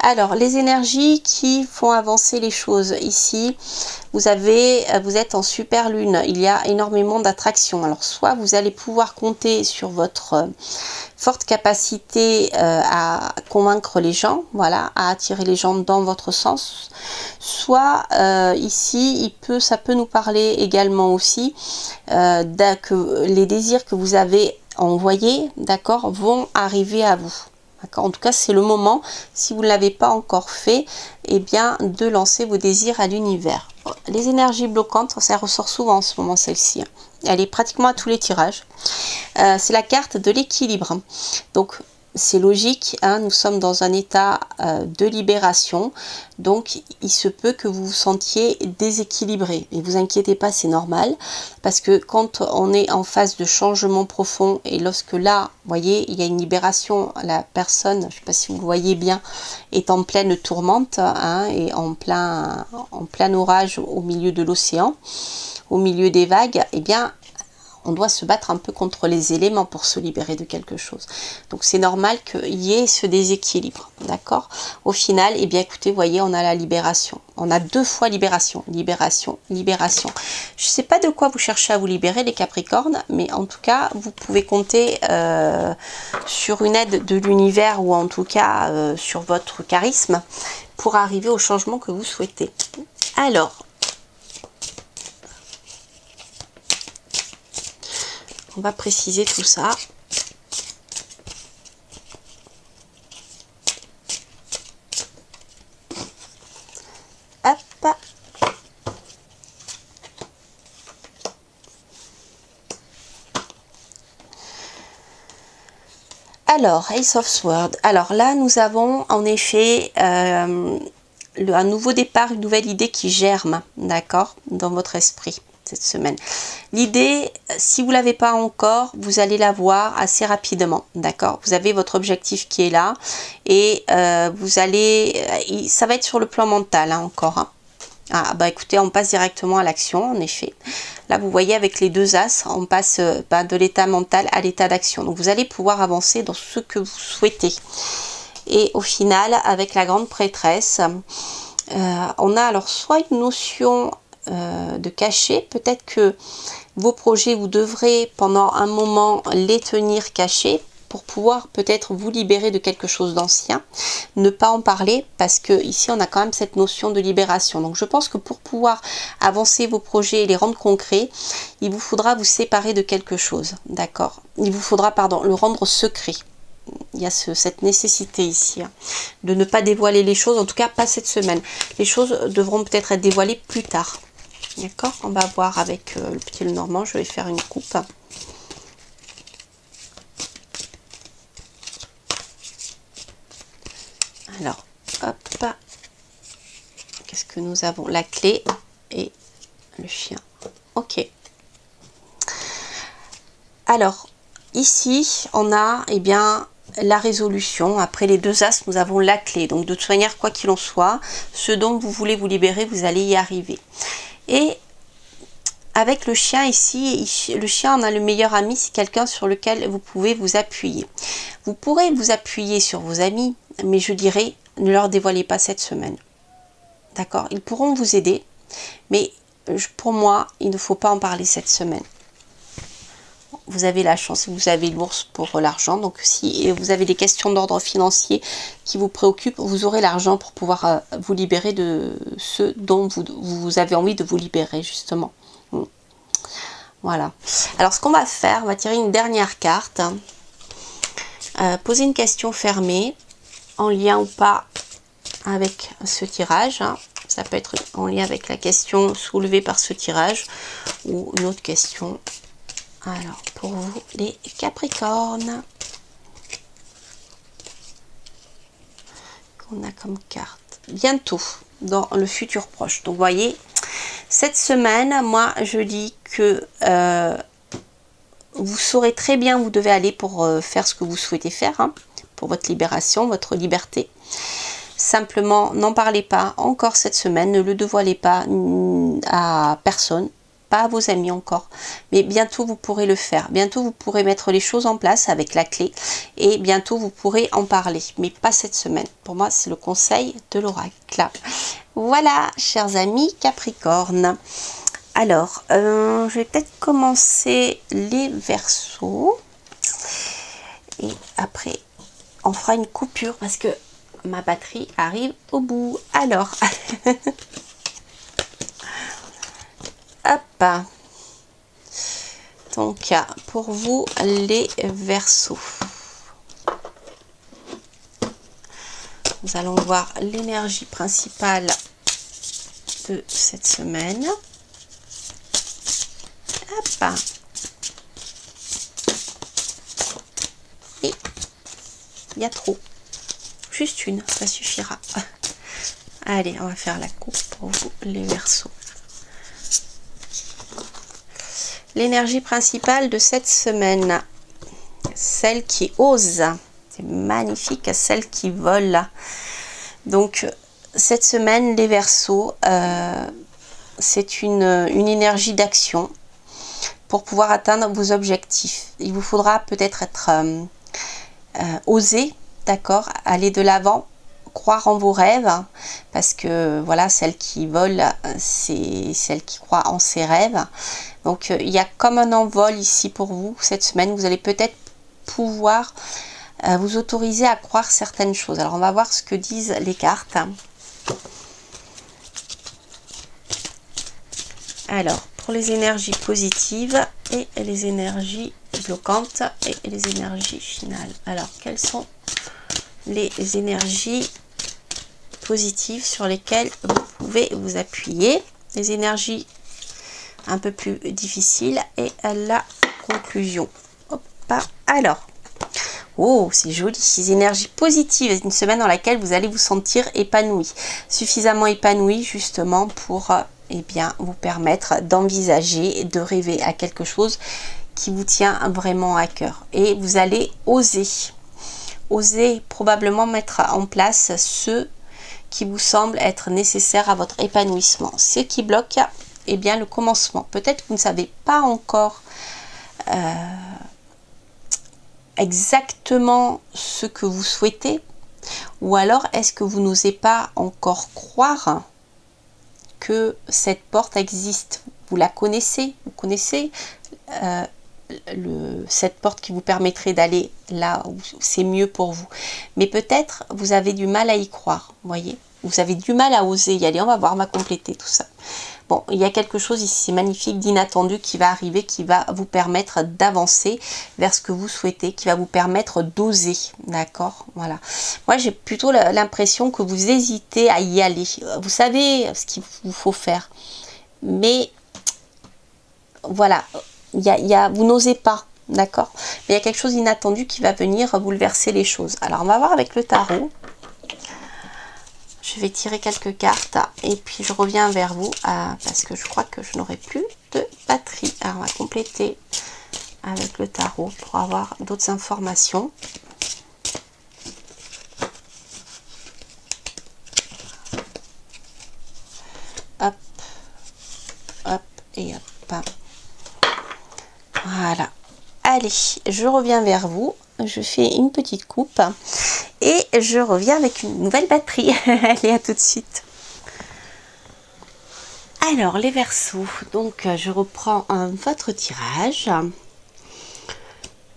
Alors, les énergies qui font avancer les choses. Ici, vous êtes en super lune. Il y a énormément d'attraction. Alors, soit vous allez pouvoir compter sur votre forte capacité à convaincre les gens, voilà, à attirer les gens dans votre sens. Soit ici, ça peut nous parler également aussi que les désirs que vous avez envoyés, d'accord, vont arriver à vous. En tout cas, c'est le moment, si vous ne l'avez pas encore fait, eh bien, de lancer vos désirs à l'univers. Les énergies bloquantes, ça ressort souvent en ce moment, celle-ci. Elle est pratiquement à tous les tirages. C'est la carte de l'équilibre. Donc, c'est logique, hein, nous sommes dans un état de libération. Donc, il se peut que vous vous sentiez déséquilibré. Ne vous inquiétez pas, c'est normal. Parce que quand on est en phase de changement profond et lorsque là, vous voyez, il y a une libération, la personne, je ne sais pas si vous le voyez bien, est en pleine tourmente hein, et en plein orage au milieu de l'océan, au milieu des vagues, eh bien, on doit se battre un peu contre les éléments pour se libérer de quelque chose. Donc c'est normal qu'il y ait ce déséquilibre, d'accord? Au final, eh bien écoutez, vous voyez, on a la libération. On a deux fois libération, libération, libération. Je ne sais pas de quoi vous cherchez à vous libérer, les Capricornes, mais en tout cas, vous pouvez compter sur une aide de l'univers ou en tout cas sur votre charisme pour arriver au changement que vous souhaitez. Alors, on va préciser tout ça. Hop. Alors, Ace of Swords. Alors là, nous avons en effet un nouveau départ, une nouvelle idée qui germe, d'accord, dans votre esprit cette semaine. L'idée, si vous ne l'avez pas encore, vous allez la voir assez rapidement, d'accord. Vous avez votre objectif qui est là et vous allez, ça va être sur le plan mental hein, encore. Hein. Ah bah écoutez, on passe directement à l'action en effet. Là vous voyez avec les deux as, on passe de l'état mental à l'état d'action. Donc vous allez pouvoir avancer dans ce que vous souhaitez. Et au final, avec la grande prêtresse, on a alors soit une notion de cachet, peut-être que vos projets, vous devrez pendant un moment les tenir cachés pour pouvoir peut-être vous libérer de quelque chose d'ancien, ne pas en parler parce que ici on a quand même cette notion de libération. Donc je pense que pour pouvoir avancer vos projets et les rendre concrets, il vous faudra vous séparer de quelque chose, d'accord? Il vous faudra, pardon, le rendre secret. Il y a cette nécessité ici hein, de ne pas dévoiler les choses, en tout cas pas cette semaine. Les choses devront peut-être être dévoilées plus tard. D'accord, on va voir avec le petit Lenormand, je vais faire une coupe. Alors, hop, qu'est-ce que nous avons? La clé et le chien. Ok. Alors, ici, on a, eh bien, la résolution. Après les deux as, nous avons la clé. Donc, de toute manière, quoi qu'il en soit, ce dont vous voulez vous libérer, vous allez y arriver. Et avec le chien ici, le chien en a le meilleur ami, c'est quelqu'un sur lequel vous pouvez vous appuyer. Vous pourrez vous appuyer sur vos amis, mais je dirais, ne leur dévoilez pas cette semaine. d'accord? Ils pourront vous aider, mais pour moi, il ne faut pas en parler cette semaine. Vous avez la chance, vous avez l'ours pour l'argent. Donc si vous avez des questions d'ordre financier qui vous préoccupent, vous aurez l'argent pour pouvoir vous libérer de ceux dont vous avez envie de vous libérer, justement. Voilà. Alors ce qu'on va faire, on va tirer une dernière carte. Poser une question fermée, en lien ou pas avec ce tirage. Ça peut être en lien avec la question soulevée par ce tirage ou une autre question. Alors, pour vous, les Capricornes, qu'on a comme carte, bientôt, dans le futur proche. Donc, vous voyez, cette semaine, moi, je dis que vous saurez très bien où vous devez aller pour faire ce que vous souhaitez faire, hein, pour votre libération, votre liberté. Simplement, n'en parlez pas encore cette semaine, ne le dévoilez pas à personne. Pas à vos amis encore, mais bientôt vous pourrez le faire. Bientôt vous pourrez mettre les choses en place avec la clé et bientôt vous pourrez en parler, mais pas cette semaine. Pour moi, c'est le conseil de l'oracle. Voilà, chers amis Capricorne. Alors, je vais peut-être commencer les Verseaux et après on fera une coupure parce que ma batterie arrive au bout. Alors. Hop. Donc, pour vous, les Verseaux. Nous allons voir l'énergie principale de cette semaine. Hop. Et il y a trop. Juste une, ça suffira. Allez, on va faire la coupe pour vous, les Verseaux. L'énergie principale de cette semaine, celle qui ose, c'est magnifique, celle qui vole. Donc cette semaine, les Verseaux, c'est une énergie d'action pour pouvoir atteindre vos objectifs. Il vous faudra peut-être être osé, d'accord, aller de l'avant, croire en vos rêves, parce que voilà, celle qui vole, c'est celle qui croit en ses rêves. Donc il y a comme un envol ici pour vous cette semaine. Vous allez peut-être pouvoir vous autoriser à croire certaines choses. Alors on va voir ce que disent les cartes. Alors pour les énergies positives et les énergies bloquantes et les énergies finales. Alors quelles sont les énergies positives sur lesquelles vous pouvez vous appuyer, les énergies un peu plus difficiles et la conclusion. Hop, alors, oh c'est joli, ces énergies positives, une semaine dans laquelle vous allez vous sentir épanoui, suffisamment épanoui justement pour eh bien, vous permettre d'envisager, de rêver à quelque chose qui vous tient vraiment à cœur. Et vous allez oser probablement mettre en place ce qui vous semble être nécessaire à votre épanouissement. Ce qui bloque, eh bien, le commencement. Peut-être que vous ne savez pas encore exactement ce que vous souhaitez, ou alors est-ce que vous n'osez pas encore croire que cette porte existe. Vous la connaissez, vous connaissez cette porte qui vous permettrait d'aller là où c'est mieux pour vous. Mais peut-être vous avez du mal à y croire, voyez. Vous avez du mal à oser y aller. On va voir, on va compléter tout ça. Bon, il y a quelque chose ici, c'est magnifique, d'inattendu qui va arriver, qui va vous permettre d'avancer vers ce que vous souhaitez, qui va vous permettre d'oser, d'accord? Voilà. Moi, j'ai plutôt l'impression que vous hésitez à y aller. Vous savez ce qu'il vous faut faire. Mais, voilà, vous n'osez pas, d'accord? Mais il y a quelque chose d'inattendu qui va venir bouleverser les choses. Alors, on va voir avec le tarot. Je vais tirer quelques cartes et puis je reviens vers vous parce que je crois que je n'aurai plus de batterie. Alors on va compléter avec le tarot pour avoir d'autres informations. Hop, hop et hop. Voilà. Allez, je reviens vers vous. Je fais une petite coupe et je reviens avec une nouvelle batterie. Allez, à tout de suite. Alors, les Verseaux, donc je reprends votre tirage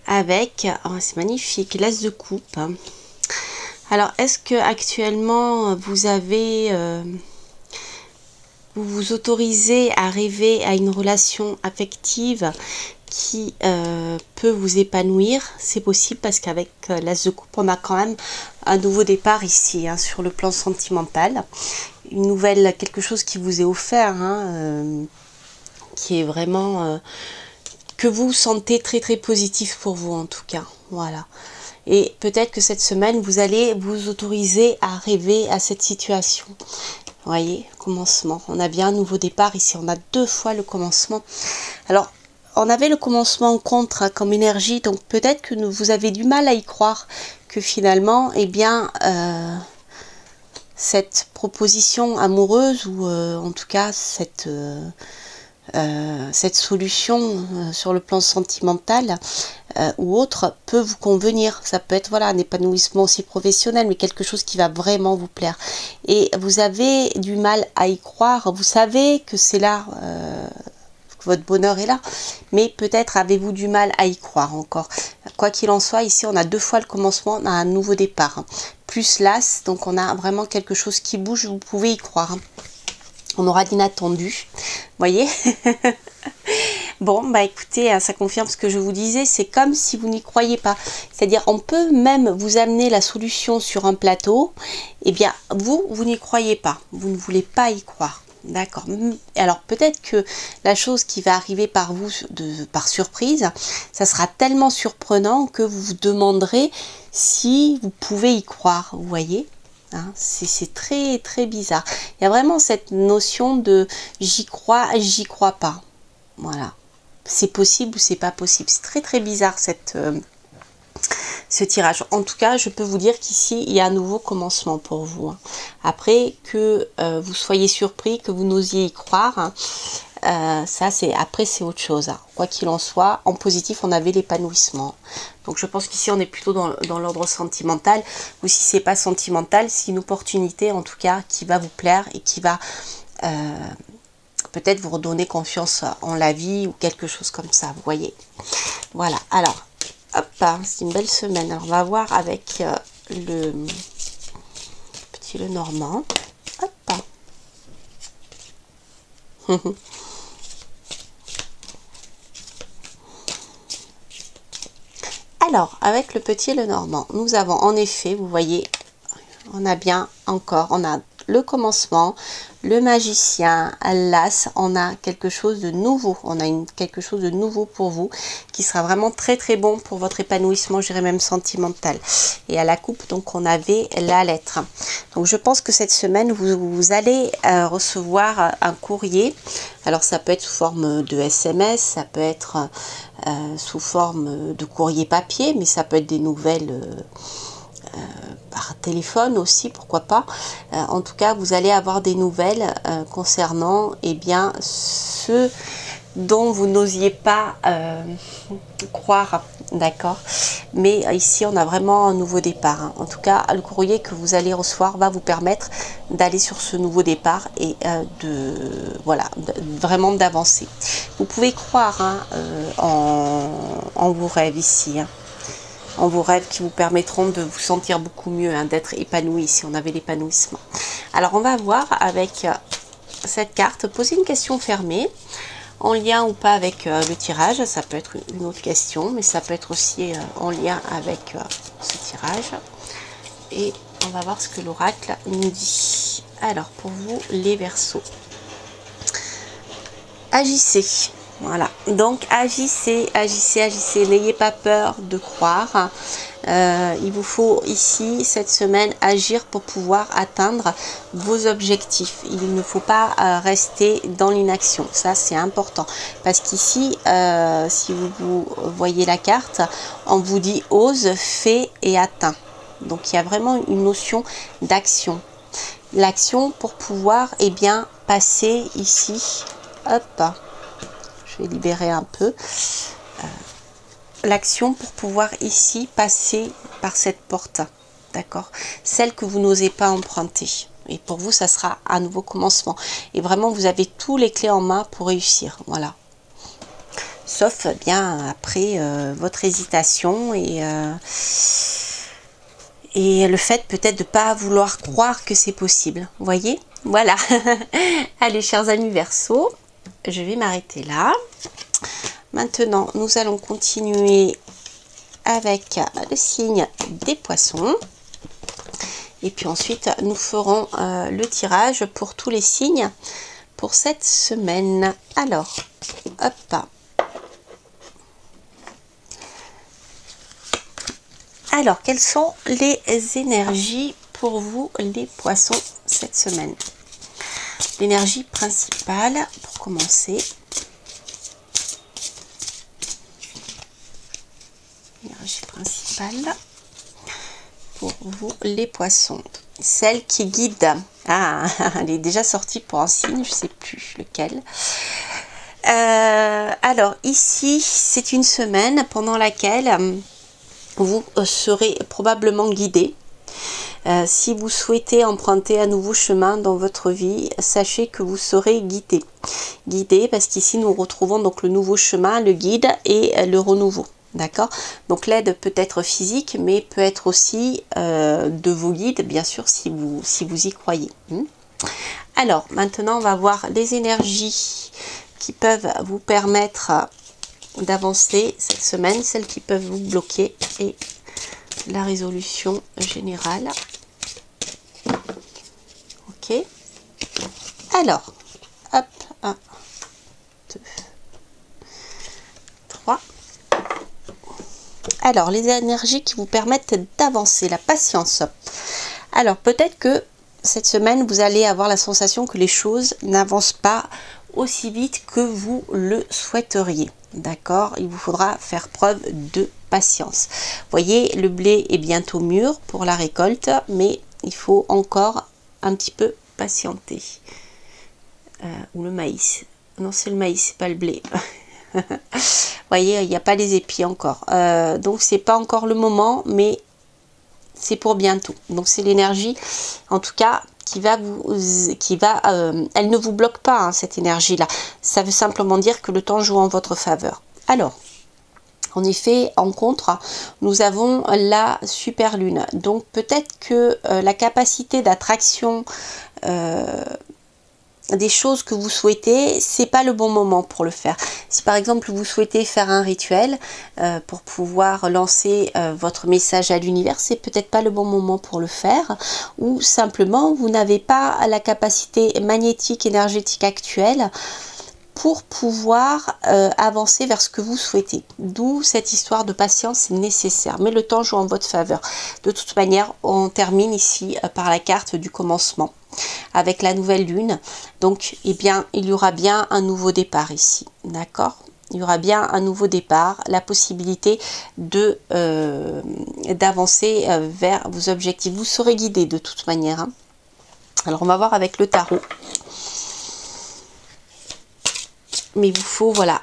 avec, oh, c'est magnifique, l'As de coupe. Alors, est-ce que actuellement vous avez, vous vous autorisez à rêver à une relation affective qui peut vous épanouir? C'est possible parce qu'avec l'As de coupe, on a quand même un nouveau départ ici, hein, sur le plan sentimental. Une nouvelle, quelque chose qui vous est offert, hein, qui est vraiment que vous sentez très très positif pour vous en tout cas. Voilà. Et peut-être que cette semaine, vous allez vous autoriser à rêver à cette situation. Vous voyez, commencement. On a bien un nouveau départ ici. On a 2 fois le commencement. Alors, on avait le commencement en contre, hein, comme énergie. Donc, peut-être que vous avez du mal à y croire que finalement, eh bien, cette proposition amoureuse ou en tout cas cette solution sur le plan sentimental ou autre peut vous convenir. Ça peut être voilà un épanouissement aussi professionnel, mais quelque chose qui va vraiment vous plaire. Et vous avez du mal à y croire. Vous savez que c'est là, que votre bonheur est là, mais peut-être avez-vous du mal à y croire encore. Quoi qu'il en soit, ici on a 2 fois le commencement, on a un nouveau départ. Hein. Plus l'As, donc on a vraiment quelque chose qui bouge, vous pouvez y croire. Hein. On aura d'inattendu, voyez. Bon, bah écoutez, ça confirme ce que je vous disais, c'est comme si vous n'y croyez pas. C'est-à-dire, on peut même vous amener la solution sur un plateau, et bien, vous n'y croyez pas, vous ne voulez pas y croire. D'accord. Alors, peut-être que la chose qui va arriver par vous, par surprise, ça sera tellement surprenant que vous vous demanderez si vous pouvez y croire, vous voyez. Hein, c'est très très bizarre. Il y a vraiment cette notion de j'y crois pas. Voilà. C'est possible ou c'est pas possible. C'est très très bizarre ce tirage. En tout cas, je peux vous dire qu'ici, il y a un nouveau commencement pour vous. Hein. Après, que vous soyez surpris, que vous n'osiez y croire, hein, ça c'est après c'est autre chose. Hein. Quoi qu'il en soit, en positif, on avait l'épanouissement. Donc je pense qu'ici, on est plutôt dans l'ordre sentimental. Ou si c'est pas sentimental, c'est une opportunité en tout cas qui va vous plaire et qui va peut-être vous redonner confiance en la vie ou quelque chose comme ça, vous voyez. Voilà, alors, hop, c'est une belle semaine. Alors, on va voir avec le petit Lenormand. Hop. Alors, avec le petit Lenormand, nous avons en effet, vous voyez, on a bien encore, on a le commencement, le magicien, l'As, on a quelque chose de nouveau, on a quelque chose de nouveau pour vous qui sera vraiment très très bon pour votre épanouissement, je dirais même sentimental. Et à la coupe, donc on avait la lettre. Donc je pense que cette semaine, vous allez recevoir un courrier. Alors ça peut être sous forme de SMS, ça peut être sous forme de courrier papier, mais ça peut être des nouvelles par téléphone aussi, pourquoi pas. En tout cas, vous allez avoir des nouvelles concernant bien ce dont vous n'osiez pas croire, d'accord. Mais ici, on a vraiment un nouveau départ. Hein. En tout cas, le courrier que vous allez recevoir va vous permettre d'aller sur ce nouveau départ et vraiment d'avancer. Vous pouvez croire hein, en vos rêves ici. Hein. En vos rêves qui vous permettront de vous sentir beaucoup mieux, hein, d'être épanoui si on avait l'épanouissement. Alors on va voir avec cette carte, poser une question fermée, en lien ou pas avec le tirage, ça peut être une autre question, mais ça peut être aussi en lien avec ce tirage. Et on va voir ce que l'oracle nous dit. Alors pour vous les Verseaux, agissez. Voilà, donc agissez, agissez, agissez, n'ayez pas peur de croire. Il vous faut ici, cette semaine, agir pour pouvoir atteindre vos objectifs. Il ne faut pas rester dans l'inaction, ça c'est important. Parce qu'ici, si vous voyez la carte, on vous dit ose, fais et atteins. Donc il y a vraiment une notion d'action. L'action pour pouvoir passer ici, hop. Je vais libérer un peu l'action pour pouvoir ici passer par cette porte, d'accord, celle que vous n'osez pas emprunter. Et pour vous, ça sera un nouveau commencement. Et vraiment, vous avez tous les clés en main pour réussir. Voilà. Sauf bien après votre hésitation et le fait peut-être de ne pas vouloir croire que c'est possible. Vous voyez? Voilà. Allez, chers amis Verseau, je vais m'arrêter là. Maintenant, nous allons continuer avec le signe des Poissons. Et puis ensuite, nous ferons le tirage pour tous les signes pour cette semaine. Alors, hop. Alors, quelles sont les énergies pour vous, les Poissons, cette semaine? L'énergie principale, pour commencer. L'énergie principale pour vous, les Poissons. Celle qui guide. Ah, elle est déjà sortie pour un signe, je ne sais plus lequel. Alors, ici, c'est une semaine pendant laquelle vous serez probablement guidé. Si vous souhaitez emprunter un nouveau chemin dans votre vie, sachez que vous serez guidé. Guidé parce qu'ici nous retrouvons donc le nouveau chemin, le guide et le renouveau. D'accord? Donc l'aide peut être physique, mais peut être aussi de vos guides, bien sûr, si vous y croyez. Alors, maintenant, on va voir les énergies qui peuvent vous permettre d'avancer cette semaine, celles qui peuvent vous bloquer et la résolution générale. Ok. Alors, hop, 1, 2, 3. Alors, les énergies qui vous permettent d'avancer, la patience. Alors, peut-être que cette semaine, vous allez avoir la sensation que les choses n'avancent pas aussi vite que vous le souhaiteriez. D'accord? Il vous faudra faire preuve de patience. Vous voyez, le blé est bientôt mûr pour la récolte, mais il faut encore un petit peu patienter. Ou le maïs. Non, c'est le maïs, c'est pas le blé. Vous voyez, il n'y a pas les épis encore. Donc, c'est pas encore le moment, mais c'est pour bientôt. Donc, c'est l'énergie, en tout cas, elle ne vous bloque pas, hein, cette énergie-là. Ça veut simplement dire que le temps joue en votre faveur. Alors, en effet, en contre, nous avons la super lune. Donc, peut-être que la capacité d'attraction des choses que vous souhaitez, c'est pas le bon moment pour le faire. Si par exemple vous souhaitez faire un rituel pour pouvoir lancer votre message à l'univers, c'est peut-être pas le bon moment pour le faire, ou simplement vous n'avez pas la capacité magnétique énergétique actuelle pour pouvoir avancer vers ce que vous souhaitez. D'où cette histoire de patience est nécessaire, mais le temps joue en votre faveur. De toute manière, on termine ici par la carte du commencement avec la nouvelle lune. Donc, eh bien, il y aura bien un nouveau départ ici, d'accord? Il y aura bien un nouveau départ, la possibilité de d'avancer vers vos objectifs. Vous serez guidé de toute manière, hein. Alors, on va voir avec le tarot. Mais il vous faut, voilà,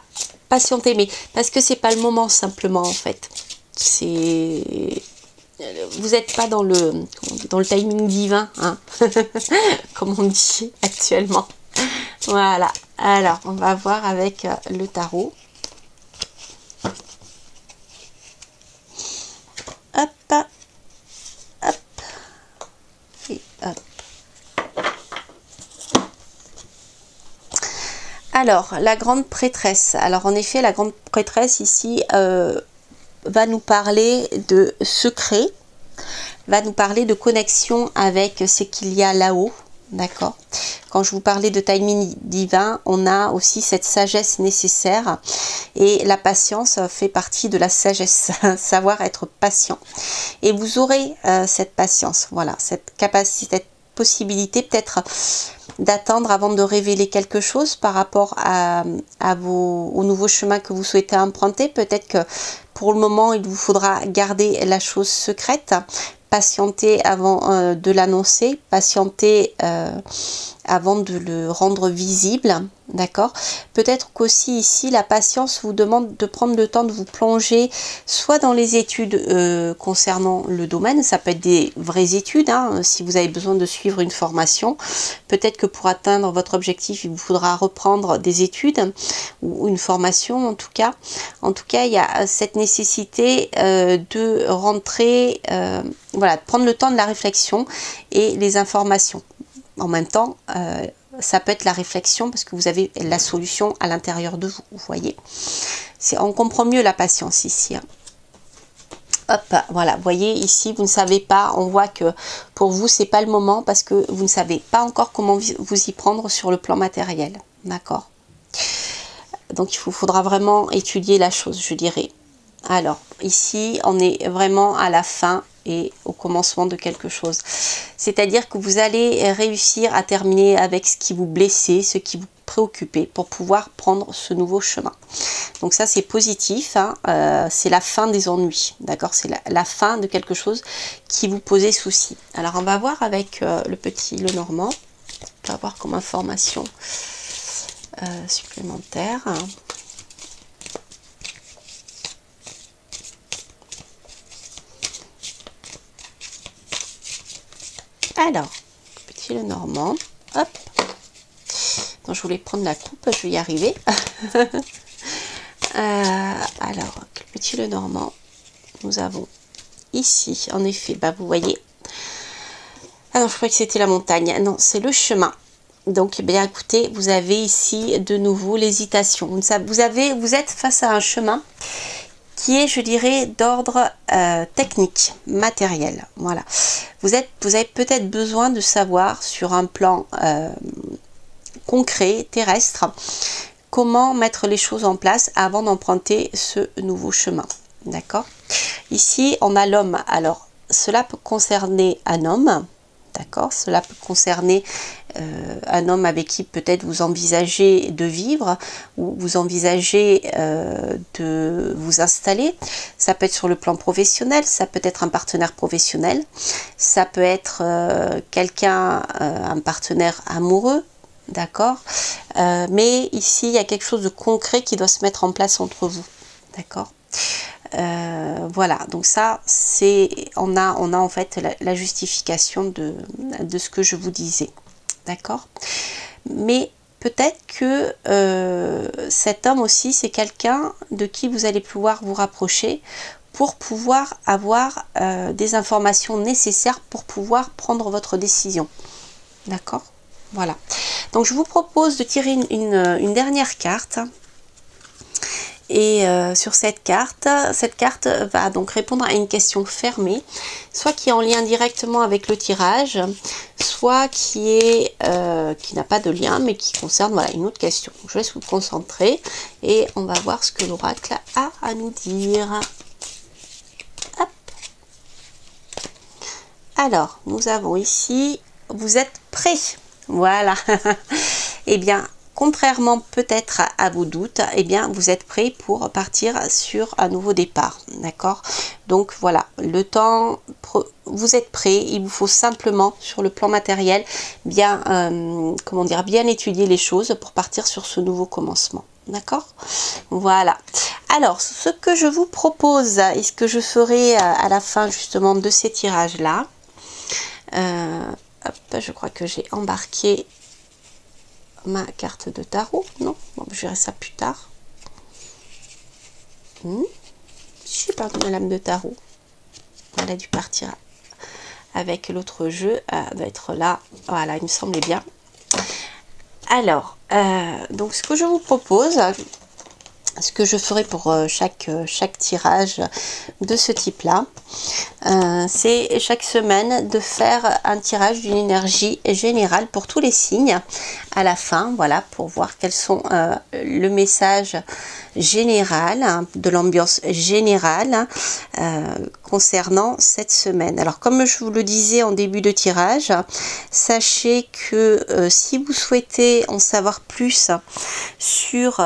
patienter, mais parce que c'est pas le moment simplement en fait. C'est, vous n'êtes pas dans le timing divin, hein, comme on dit actuellement. Voilà. Alors, on va voir avec le tarot. Hop, hop, et hop. Alors, la grande prêtresse. Alors, en effet, la grande prêtresse ici va nous parler de secret, va nous parler de connexion avec ce qu'il y a là-haut. D'accord? Quand je vous parlais de timing divin, on a aussi cette sagesse nécessaire. Et la patience fait partie de la sagesse, savoir être patient. Et vous aurez cette patience, voilà, cette capacité, cette possibilité peut-être d'attendre avant de révéler quelque chose par rapport au nouveau chemin que vous souhaitez emprunter. Peut-être que pour le moment, il vous faudra garder la chose secrète, patienter avant de l'annoncer, patienter avant de le rendre visible, d'accord? Peut-être qu'aussi ici, la patience vous demande de prendre le temps de vous plonger soit dans les études concernant le domaine, ça peut être des vraies études, hein, si vous avez besoin de suivre une formation. Peut-être que pour atteindre votre objectif, il vous faudra reprendre des études ou une formation en tout cas. En tout cas, il y a cette nécessité de rentrer, voilà, de prendre le temps de la réflexion et les informations. En même temps, ça peut être la réflexion parce que vous avez la solution à l'intérieur de vous, vous voyez. On comprend mieux la patience ici. Hein. Hop, voilà, vous voyez ici, vous ne savez pas, on voit que pour vous, c'est pas le moment parce que vous ne savez pas encore comment vous y prendre sur le plan matériel. D'accord? Donc, il vous faudra vraiment étudier la chose, je dirais. Alors, ici, on est vraiment à la fin et au commencement de quelque chose. C'est-à-dire que vous allez réussir à terminer avec ce qui vous blessait, ce qui vous préoccupait pour pouvoir prendre ce nouveau chemin. Donc ça, c'est positif. Hein, c'est la fin des ennuis. D'accord? C'est la fin de quelque chose qui vous posait souci. Alors, on va voir avec le petit Lenormand. On va voir comme information supplémentaire. Alors, petit Lenormand, hop. Donc, je voulais prendre la coupe, je vais y arriver. Alors, petit Lenormand, nous avons ici, en effet, bah, vous voyez. Ah non, je croyais que c'était la montagne. Non, c'est le chemin. Donc, eh bien, écoutez, vous avez ici de nouveau l'hésitation. Vous êtes face à un chemin qui est, je dirais, d'ordre technique, matériel. Voilà. Vous avez peut-être besoin de savoir sur un plan concret, terrestre, comment mettre les choses en place avant d'emprunter ce nouveau chemin. D'accord? Ici, on a l'homme. Alors, cela peut concerner un homme. D'accord? Cela peut concerner un homme avec qui peut-être vous envisagez de vivre ou vous envisagez de vous installer. Ça peut être sur le plan professionnel, ça peut être un partenaire professionnel, ça peut être quelqu'un, un partenaire amoureux, d'accord? Mais ici, il y a quelque chose de concret qui doit se mettre en place entre vous, d'accord? Voilà, donc ça, on a en fait la justification de ce que je vous disais, d'accord? Mais peut-être que cet homme aussi, c'est quelqu'un de qui vous allez pouvoir vous rapprocher pour pouvoir avoir des informations nécessaires pour pouvoir prendre votre décision, d'accord? Voilà, donc je vous propose de tirer une dernière carte. Et sur cette carte va donc répondre à une question fermée, soit qui est en lien directement avec le tirage, soit qui n'a pas de lien, mais qui concerne voilà, une autre question. Je laisse vous concentrer et on va voir ce que l'oracle a à nous dire. Hop. Alors, nous avons ici, vous êtes prêts. Voilà. Eh bien, contrairement peut-être à vos doutes, eh bien vous êtes prêt pour partir sur un nouveau départ, d'accord? Donc voilà, le temps, vous êtes prêt, il vous faut simplement sur le plan matériel bien, comment dire, bien étudier les choses pour partir sur ce nouveau commencement, d'accord? Voilà. Alors, ce que je vous propose et ce que je ferai à la fin justement de ces tirages-là, je crois que j'ai embarqué ma carte de tarot, non, bon, je verrai ça plus tard. J'ai perdu ma lame de tarot. Elle a dû partir avec l'autre jeu. Elle doit être là. Voilà, il me semblait bien. Alors, donc ce que je vous propose, ce que je ferai pour chaque tirage de ce type-là, c'est chaque semaine de faire un tirage d'une énergie générale pour tous les signes à la fin, voilà, pour voir quels sont le message général, hein, de l'ambiance générale concernant cette semaine. Alors comme je vous le disais en début de tirage, sachez que si vous souhaitez en savoir plus sur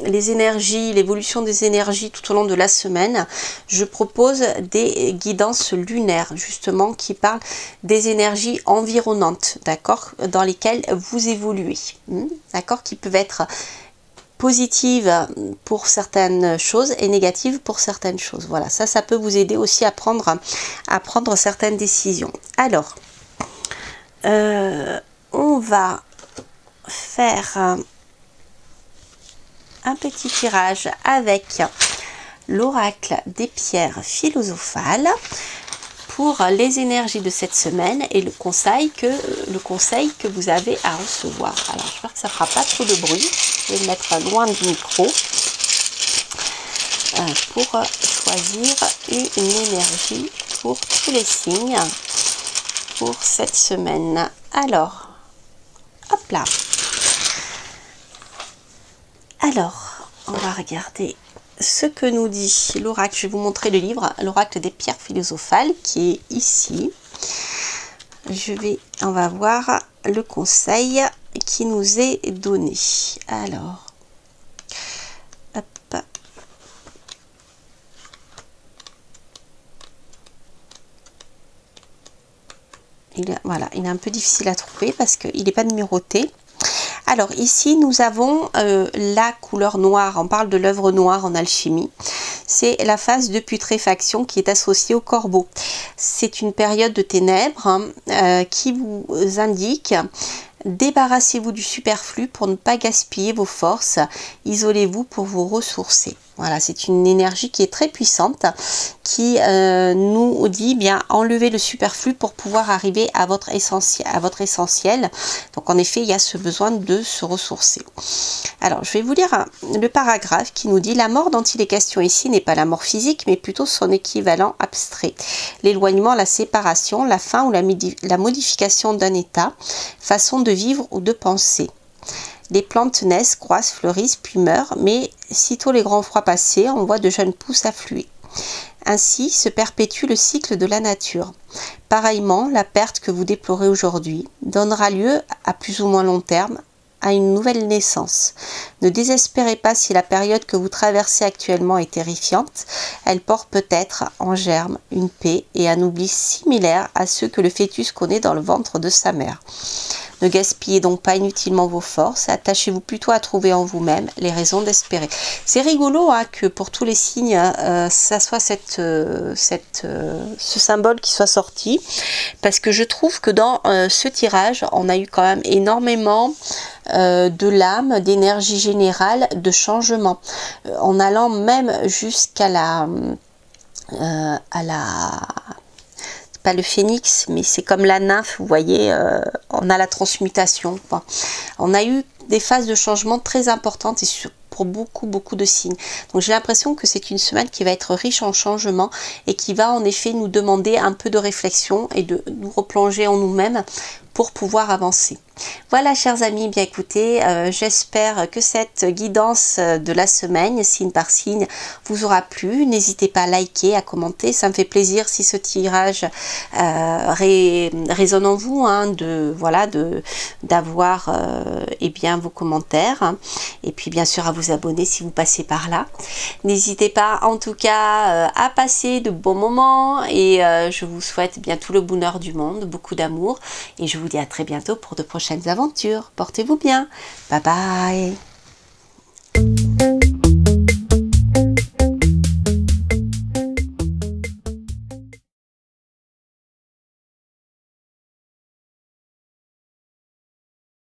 les énergies, l'évolution des énergies tout au long de la semaine, je propose des guidances lunaires justement qui parlent des énergies environnantes, d'accord, dans lesquelles vous évoluez, d'accord, qui peuvent être positives pour certaines choses et négatives pour certaines choses. Voilà, ça peut vous aider aussi à prendre certaines décisions. Alors, on va faire un petit tirage avec l'oracle des pierres philosophales pour les énergies de cette semaine et le conseil que vous avez à recevoir. Alors j'espère que ça ne fera pas trop de bruit. Je vais me mettre loin du micro pour choisir une énergie pour tous les signes pour cette semaine. Alors, hop là. Alors, on va regarder ce que nous dit l'oracle. Je vais vous montrer le livre, l'oracle des pierres philosophales, qui est ici. On va voir le conseil qui nous est donné. Alors, hop. Voilà, il est un peu difficile à trouver parce qu'il n'est pas numéroté. Alors ici nous avons la couleur noire, on parle de l'œuvre noire en alchimie. C'est la phase de putréfaction qui est associée au corbeau. C'est une période de ténèbres qui vous indique: débarrassez-vous du superflu pour ne pas gaspiller vos forces, isolez-vous pour vous ressourcer. Voilà, c'est une énergie qui est très puissante, qui nous dit bien enlever le superflu pour pouvoir arriver à votre essentiel. Donc en effet, il y a ce besoin de se ressourcer. Alors, je vais vous lire le paragraphe qui nous dit: la mort dont il est question ici n'est pas la mort physique, mais plutôt son équivalent abstrait. L'éloignement, la séparation, la fin ou la modification d'un état, façon de vivre ou de penser. Les plantes naissent, croissent, fleurissent, puis meurent, mais sitôt les grands froids passés, on voit de jeunes pousses affluer. Ainsi se perpétue le cycle de la nature. Pareillement, la perte que vous déplorez aujourd'hui donnera lieu, à plus ou moins long terme, à une nouvelle naissance. Ne désespérez pas si la période que vous traversez actuellement est terrifiante. Elle porte peut-être en germe une paix et un oubli similaire à ceux que le fœtus connaît dans le ventre de sa mère. Ne gaspillez donc pas inutilement vos forces, attachez-vous plutôt à trouver en vous-même les raisons d'espérer. C'est rigolo hein, que pour tous les signes, ça soit ce symbole qui soit sorti, parce que je trouve que dans ce tirage, on a eu quand même énormément de l'âme, d'énergie générale, de changement, en allant même jusqu'à pas le phénix, mais c'est comme la nymphe, vous voyez, on a la transmutation, quoi. On a eu des phases de changement très importantes et pour beaucoup de signes. Donc j'ai l'impression que c'est une semaine qui va être riche en changements et qui va en effet nous demander un peu de réflexion et de nous replonger en nous-mêmes pour pouvoir avancer. Voilà chers amis, bien écoutez, j'espère que cette guidance de la semaine, signe par signe, vous aura plu. N'hésitez pas à liker, à commenter, ça me fait plaisir si ce tirage résonne en vous, hein, d'avoir eh bien vos commentaires, hein, et puis bien sûr à vous abonner si vous passez par là. N'hésitez pas en tout cas à passer de bons moments et je vous souhaite bien tout le bonheur du monde, beaucoup d'amour, et je vous dis à très bientôt pour de prochaines aventures. Portez-vous bien. Bye bye.